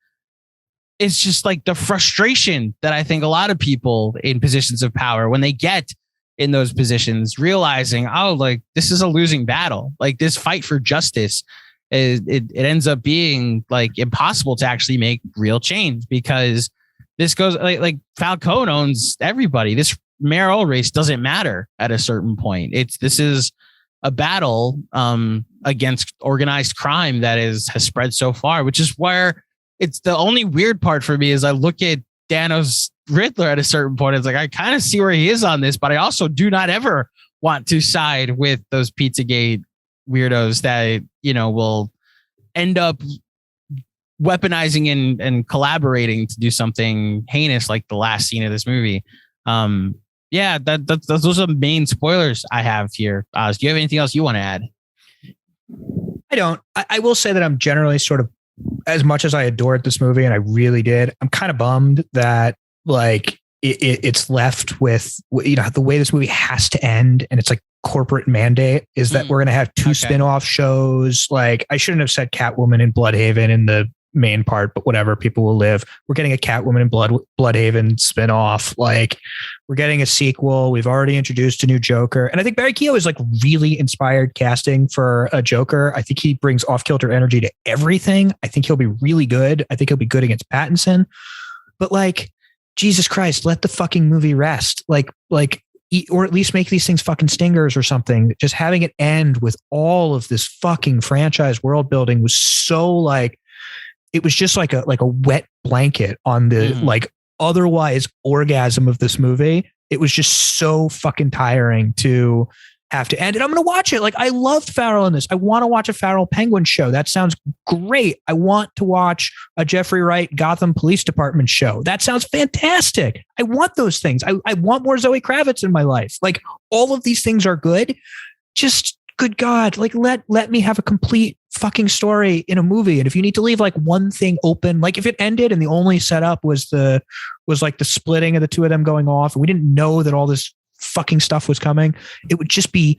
It's just like the frustration that I think a lot of people in positions of power, when they get in those positions, realizing, oh, like this is a losing battle. Like this fight for justice, it ends up being like impossible to actually make real change, because this goes like Falcone owns everybody. This mayoral race doesn't matter at a certain point. This is a battle against organized crime that has spread so far, which is where it's the only weird part for me is I look at Dano's Riddler at a certain point. It's like, I kind of see where he is on this, but I also do not ever want to side with those Pizzagate weirdos that, will end up weaponizing and collaborating to do something heinous like the last scene of this movie. Those are the main spoilers I have here. Do you have anything else you want to add? I don't. I will say that I'm generally sort of, as much as I adored this movie, and I really did, I'm kind of bummed that like it's left with, the way this movie has to end, and it's like corporate mandate is that we're going to have two spin-off shows. Like, I shouldn't have said Catwoman in Bloodhaven in the main part, but whatever, people will live. We're getting a Catwoman in Bloodhaven spin-off. Like, we're getting a sequel. We've already introduced a new Joker. And I think Barry Keogh is like really inspired casting for a Joker. I think he brings off-kilter energy to everything. I think he'll be really good. I think he'll be good against Pattinson. But like, Jesus Christ, let the fucking movie rest. Like, or at least make these things fucking stingers or something. Just having it end with all of this fucking franchise world building was so like, it was just like a wet blanket on the like otherwise orgasm of this movie. It was just so fucking tiring to have to end. And I'm going to watch it. Like, I loved Farrell in this. I want to watch a Farrell Penguin show. That sounds great. I want to watch a Jeffrey Wright Gotham Police Department show. That sounds fantastic. I want those things. I want more Zoe Kravitz in my life. Like, all of these things are good. Just, good God, like let me have a complete fucking story in a movie. And if you need to leave like one thing open, like if it ended and the only setup was like the splitting of the two of them going off, and we didn't know that all this fucking stuff was coming, it would just be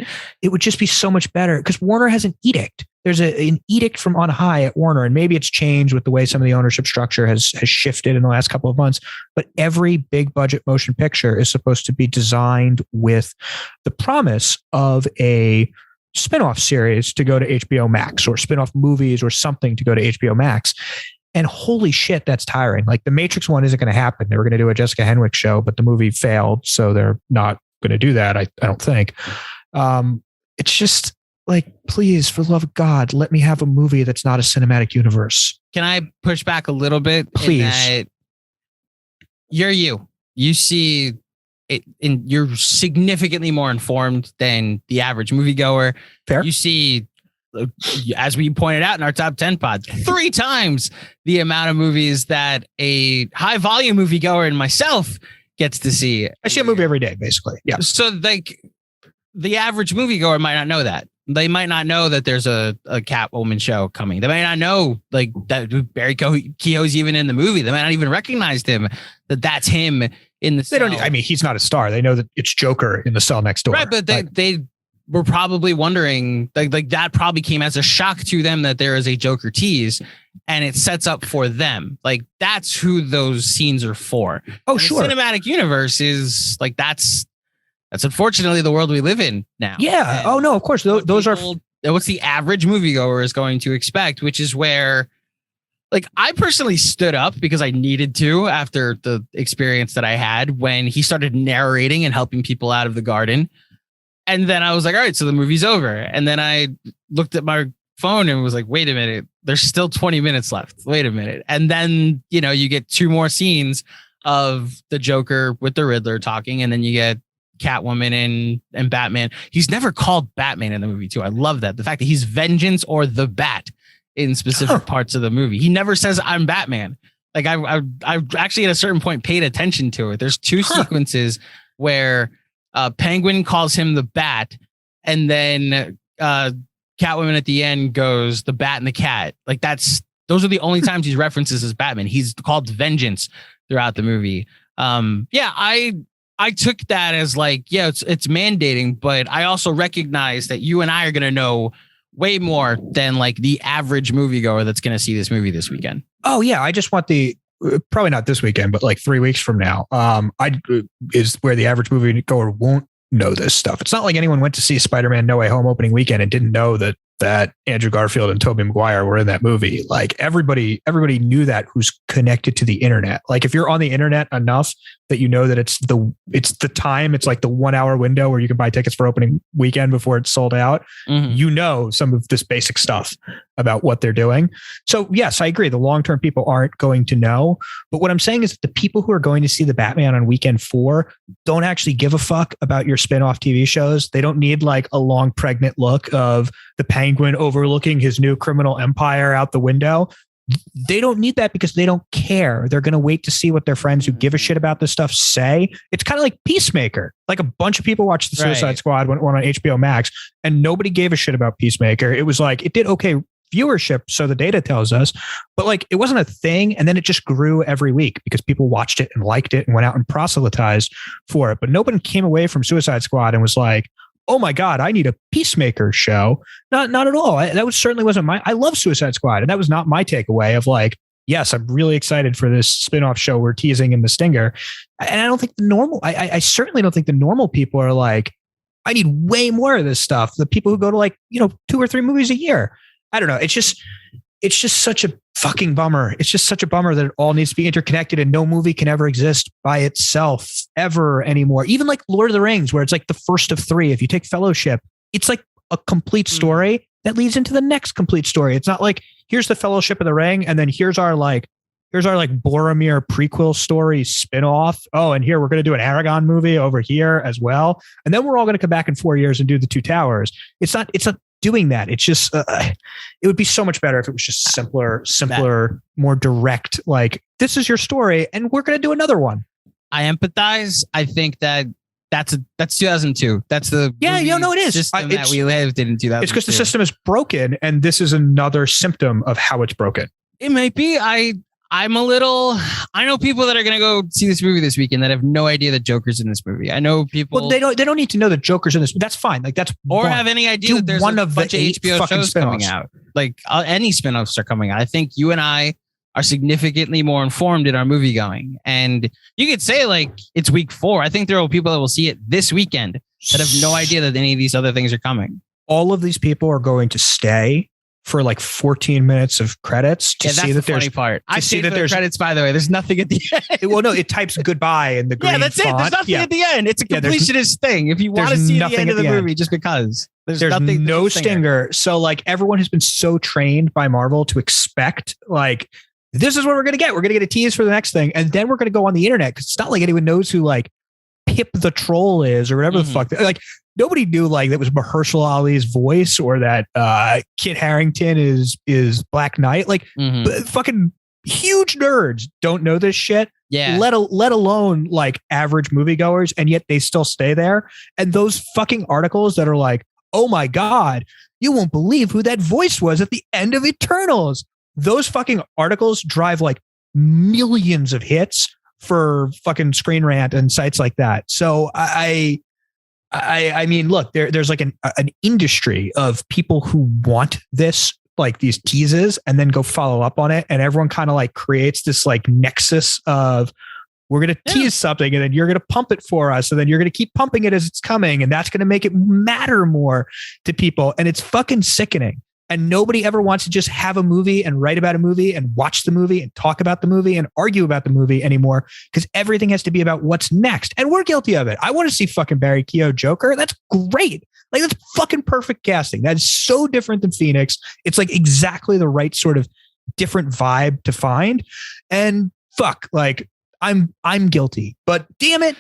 so much better, because Warner has an edict. There's an edict from on high at Warner, and maybe it's changed with the way some of the ownership structure has shifted in the last couple of months. But every big budget motion picture is supposed to be designed with the promise of a spin-off series to go to HBO Max, or spin-off movies or something to go to HBO Max. And holy shit, that's tiring. Like, the Matrix one isn't going to happen. They were going to do a Jessica Henwick show, but the movie failed, so they're not going to do that, I don't think. It's just like, please, for the love of God, let me have a movie that's not a cinematic universe. Can I push back a little bit? Please. You see it, and you're significantly more informed than the average moviegoer. Fair. You see, as we pointed out in our top 10 pod, 3 times the amount of movies that a high volume moviegoer and myself gets to see. I see a movie every day, basically. Yeah. So like, the average moviegoer might not know that. They might not know that there's a Catwoman show coming. They might not know like that Barry Keogh's even in the movie. They might not even recognize him, that's him in the cell. They don't. I mean, he's not a star. They know that it's Joker in the cell next door. Right, but they were probably wondering, like that probably came as a shock to them that there is a Joker tease, and it sets up for them. Like, that's who those scenes are for. Oh, sure. The cinematic universe is like, that's unfortunately the world we live in now. Yeah. And no, of course. Those are what's the average moviegoer is going to expect, which is where, like, I personally stood up because I needed to after the experience that I had when he started narrating and helping people out of the garden. And then I was like, all right, so the movie's over. And then I looked at my phone and was like, wait a minute, there's still 20 minutes left. Wait a minute. And then, you get 2 more scenes of the Joker with the Riddler talking, and then you get Catwoman and Batman. He's never called Batman in the movie too. I love that. The fact that he's Vengeance or the Bat in specific parts of the movie. He never says I'm Batman. Like I actually at a certain point paid attention to it. There's two sequences where Penguin calls him the Bat, and then Catwoman at the end goes the Bat and the Cat. Like those are the only times he references as Batman. He's called Vengeance throughout the movie. I took that as like, yeah, it's mandating, but I also recognize that you and I are going to know way more than like the average moviegoer that's going to see this movie this weekend. Oh yeah. I just want probably not this weekend, but like 3 weeks from now, is where the average moviegoer won't know this stuff. It's not like anyone went to see Spider-Man No Way Home opening weekend and didn't know that Andrew Garfield and Tobey Maguire were in that movie. Like everybody knew that who's connected to the internet. Like if you're on the internet enough that you know that it's the time, it's like the 1 hour window where you can buy tickets for opening weekend before it's sold out. Mm-hmm. You know some of this basic stuff about what they're doing. So yes, I agree. The long-term people aren't going to know. But what I'm saying is that the people who are going to see the Batman on weekend 4 don't actually give a fuck about your spin-off TV shows. They don't need like a long pregnant look of the Penguin overlooking his new criminal empire out the window. They don't need that because they don't care. They're going to wait to see what their friends who give a shit about this stuff say. It's kind of like Peacemaker. Like a bunch of people watched the Suicide Squad when it went on HBO Max and nobody gave a shit about Peacemaker. It was like, it did okay viewership, so the data tells us, but like it wasn't a thing. And then it just grew every week because people watched it and liked it and went out and proselytized for it. But nobody came away from Suicide Squad and was like, oh my God, I need a Peacemaker show. Not at all. Certainly wasn't I love Suicide Squad. And that was not my takeaway of like, yes, I'm really excited for this spinoff show we're teasing in The Stinger. And I don't think I certainly don't think the normal people are like, I need way more of this stuff. The people who go to like, 2 or 3 movies a year. I don't know. It's just such a fucking bummer. It's just such a bummer that it all needs to be interconnected and no movie can ever exist by itself ever anymore. Even like Lord of the Rings, where it's like the first of 3. If you take Fellowship, it's like a complete story that leads into the next complete story. It's not like here's the Fellowship of the Ring, and then here's our Boromir prequel story spinoff. Oh, and here we're going to do an Aragon movie over here as well, and then we're all going to come back in 4 years and do the Two Towers. It's not doing that. It's just it would be so much better if it was just simpler, more direct. Like this is your story, and we're going to do another one. I empathize. I think that's 2002. That's the it is system that we lived in 2002. It's because the system is broken, and this is another symptom of how it's broken. It might be. I know people that are going to go see this movie this weekend that have no idea that Joker's in this movie. I know people. Well, they don't need to know that Joker's in this. That's fine. Like have any idea that there's a bunch of HBO shows coming out. Like any spinoffs are coming out. I think you and I are significantly more informed in our movie going. And you could say like it's week 4. I think there are people that will see it this weekend that have no idea that any of these other things are coming. All of these people are going to stay for like 14 minutes of credits to see that there's funny part. I see that there's credits, by the way. There's nothing at the end. Well, no, it types goodbye in the green font. That's it. There's nothing at the end. It's a completionist thing. If you want to see the end of the movie, just because there's nothing, no stinger. So like everyone has been so trained by Marvel to expect like, this is what we're going to get. We're going to get a tease for the next thing. And then we're going to go on the internet because it's not like anyone knows who like Pip the Troll is or whatever the fuck. Like nobody knew like that was Mahershala Ali's voice or that Kit Harington is Black Knight. Like fucking huge nerds don't know this shit. Yeah. Let alone like average moviegoers, and yet they still stay there. And those fucking articles that are like, oh my God, you won't believe who that voice was at the end of Eternals. Those fucking articles drive like millions of hits for fucking Screen Rant and sites like that. So I mean, look, there's like an industry of people who want this, like these teases, and then go follow up on it. And everyone kind of like creates this like nexus of we're going to tease something and then you're going to pump it for us. And then you're going to keep pumping it as it's coming. And that's going to make it matter more to people. And it's fucking sickening. And nobody ever wants to just have a movie and write about a movie and watch the movie and talk about the movie and argue about the movie anymore, because everything has to be about what's next. And we're guilty of it. I want to see fucking Barry Keogh Joker. That's great. Like that's fucking perfect casting. That is so different than Phoenix. It's like exactly the right sort of different vibe to find. And fuck, like I'm guilty, but damn it,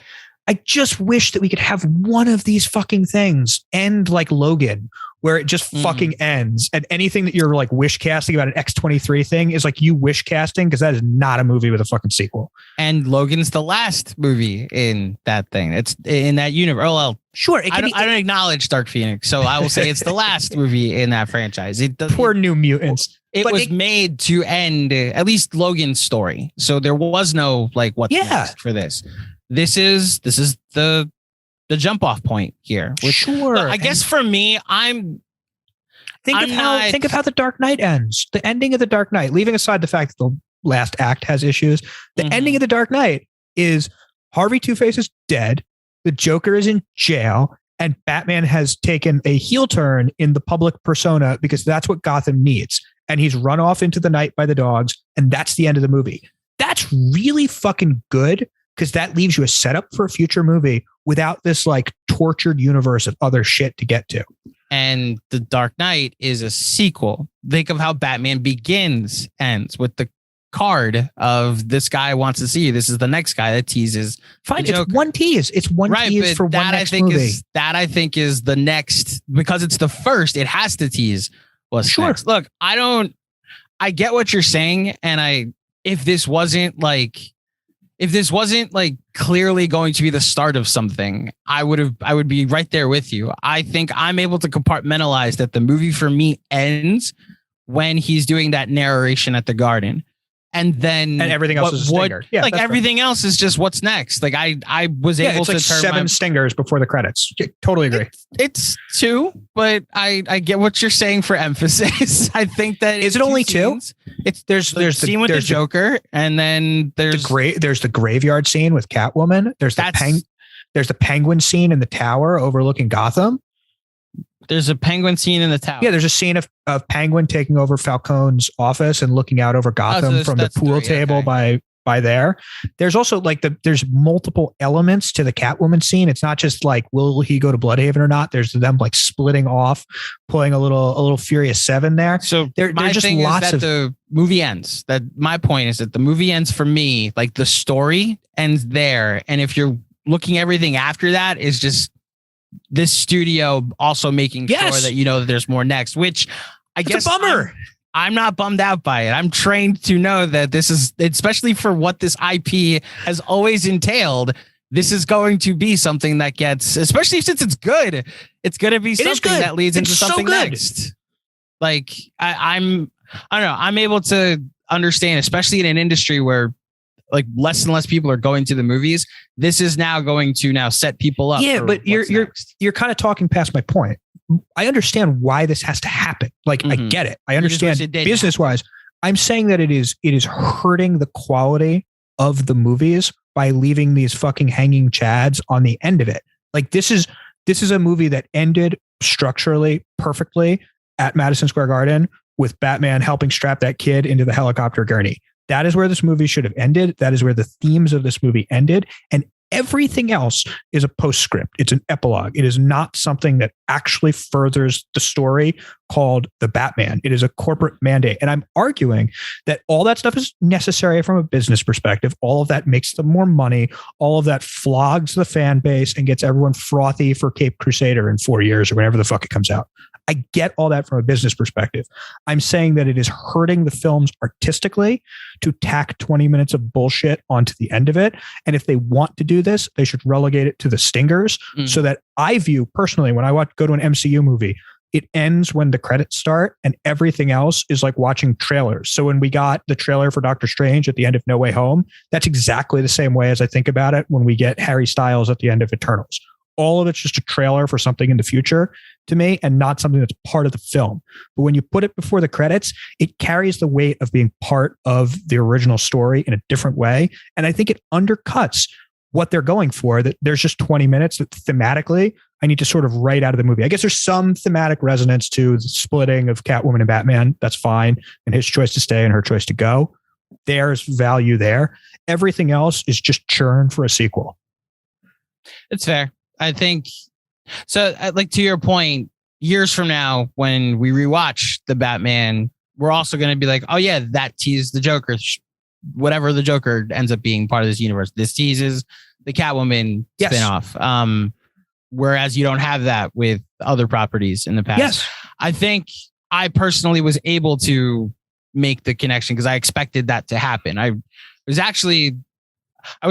I just wish that we could have one of these fucking things end like Logan, where it just fucking ends, and anything that you're like wish casting about an X-23 thing is like you wish casting, because that is not a movie with a fucking sequel. And Logan's the last movie in that thing. It's in that universe. Oh, well, sure. I don't acknowledge Dark Phoenix, so I will say it's the last movie in that franchise. Poor New Mutants. It was made to end at least Logan's story, so there was no like what's next for this. This is the jump off point here. Sure. I guess for me, think of how the Dark Knight ends. The ending of the Dark Knight, leaving aside the fact that the last act has issues, the ending of the Dark Knight is Harvey Two-Face is dead, the Joker is in jail, and Batman has taken a heel turn in the public persona because that's what Gotham needs. And he's run off into the night by the dogs, and that's the end of the movie. That's really fucking good, because that leaves you a setup for a future movie without this like tortured universe of other shit to get to. And The Dark Knight is a sequel. Think of how Batman ends with the card of this guy wants to see you. This is the next guy that teases. Fine, it's one tease. It's one tease for one next movie. That I think is the next, because it's the first, it has to tease what's next. Look, I get what you're saying. And if this wasn't like clearly going to be the start of something, I would be right there with you. I think I'm able to compartmentalize that the movie for me ends when he's doing that narration at the garden. And then everything else is a stinger. Yeah, like everything else is just what's next. Like I was able to turn 7 stingers before the credits. Totally agree. It's 2, but I get what you're saying for emphasis. I think that is it only 2? It's there's the scene with the Joker, and then there's the graveyard scene with Catwoman. There's the penguin scene in the tower overlooking Gotham. There's a penguin scene in the tower. Yeah, there's a scene of Penguin taking over Falcone's office and looking out over Gotham from the pool table by there. There's also there's multiple elements to the Catwoman scene. It's not just like, will he go to Bloodhaven or not? There's them like splitting off, pulling a little Furious 7 there. So there's just lots of the movie ends. That my point is that the movie ends for me, like the story ends there. And if you're looking everything after that is just this studio also making sure that that there's more next, which I guess a bummer. I'm not bummed out by it. I'm trained to know that this is, especially for what this IP has always entailed, this is going to be something that gets, especially since it's good, it's going to be something that leads into something next. Like I don't know. I'm able to understand, especially in an industry where like less and less people are going to the movies. This is now going to set people up. Yeah, but you're kind of talking past my point. I understand why this has to happen. Like I get it. I understand business wise. I'm saying that it is hurting the quality of the movies by leaving these fucking hanging chads on the end of it. Like this is a movie that ended structurally perfectly at Madison Square Garden with Batman helping strap that kid into the helicopter gurney. That is where this movie should have ended. That is where the themes of this movie ended. And everything else is a postscript. It's an epilogue. It is not something that actually furthers the story called The Batman. It is a corporate mandate. And I'm arguing that all that stuff is necessary from a business perspective. All of that makes them more money. All of that flogs the fan base and gets everyone frothy for Caped Crusader in 4 years or whenever the fuck it comes out. I get all that from a business perspective. I'm saying that it is hurting the films artistically to tack 20 minutes of bullshit onto the end of it. And if they want to do this, they should relegate it to the stingers so that I view personally, when I go to an MCU movie, it ends when the credits start and everything else is like watching trailers. So when we got the trailer for Doctor Strange at the end of No Way Home, that's exactly the same way as I think about it when we get Harry Styles at the end of Eternals. All of it's just a trailer for something in the future to me and not something that's part of the film. But when you put it before the credits, it carries the weight of being part of the original story in a different way. And I think it undercuts what they're going for, that there's just 20 minutes that thematically I need to sort of write out of the movie. I guess there's some thematic resonance to the splitting of Catwoman and Batman. That's fine. And his choice to stay and her choice to go. There's value there. Everything else is just churn for a sequel. It's fair. I think so. Like to your point, years from now, when we rewatch the Batman, we're also going to be like, oh yeah, that teased the Joker. whatever the Joker ends up being part of this universe. This teases the Catwoman spinoff. Whereas you don't have that with other properties in the past. Yes. I think I personally was able to make the connection because I expected that to happen. I was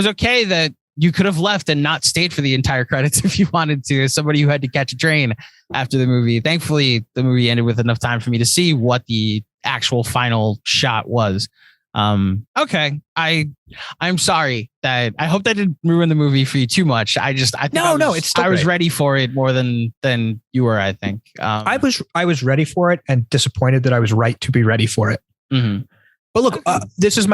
okay that you could have left and not stayed for the entire credits if you wanted to, as somebody who had to catch a train after the movie. Thankfully, the movie ended with enough time for me to see what the actual final shot was. Okay. I'm sorry that I hope that didn't ruin the movie for you too much. I was ready for it more than you were, I think. I was ready for it and disappointed that I was right to be ready for it. Mm-hmm. But look, this is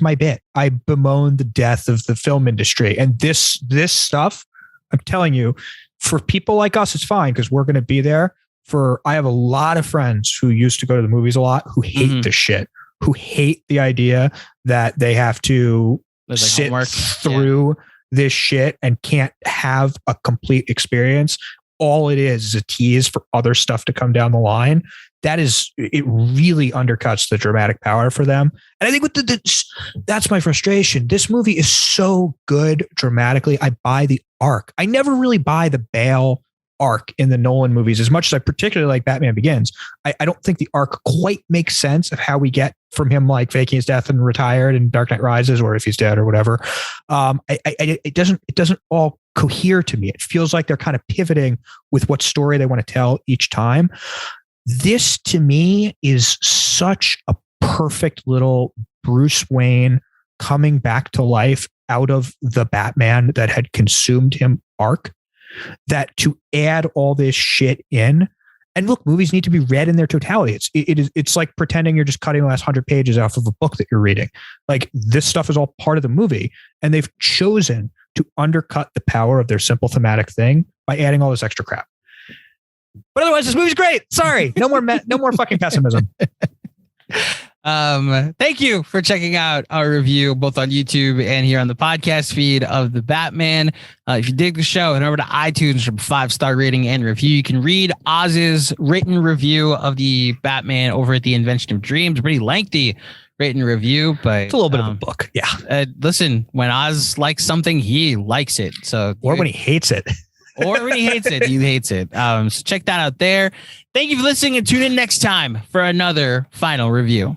my bit. I bemoan the death of the film industry, and this stuff. I'm telling you, for people like us, it's fine because we're going to be there. I have a lot of friends who used to go to the movies a lot who hate this shit, who hate the idea that they have to sit through this shit and can't have a complete experience. All it is a tease for other stuff to come down the line. It really undercuts the dramatic power for them. And I think that's my frustration. This movie is so good dramatically. I buy the arc. I never really buy the Bale arc in the Nolan movies as much as I particularly like Batman Begins. I don't think the arc quite makes sense of how we get from him like faking his death and retired in Dark Knight Rises, or if he's dead or whatever. It doesn't all cohere to me. It feels like they're kind of pivoting with what story they want to tell each time. This to me is such a perfect little Bruce Wayne coming back to life out of the Batman that had consumed him arc, that to add all this shit in. And look, movies need to be read in their totality. It's like pretending you're just cutting the last 100 pages off of a book that you're reading. Like, this stuff is all part of the movie, and they've chosen to undercut the power of their simple thematic thing by adding all this extra crap. But otherwise, this movie's great. Sorry, no more fucking pessimism. Thank you for checking out our review both on YouTube and here on the podcast feed of The Batman. If you dig the show, head over to iTunes for a 5-star rating and review. You can read Oz's written review of The Batman over at the Invention of Dreams. Pretty lengthy written review, but it's a little bit of a book. Yeah. Listen, when Oz likes something, he likes it. Or when he hates it. Or when he hates it, he hates it. So check that out there. Thank you for listening, and tune in next time for another final review.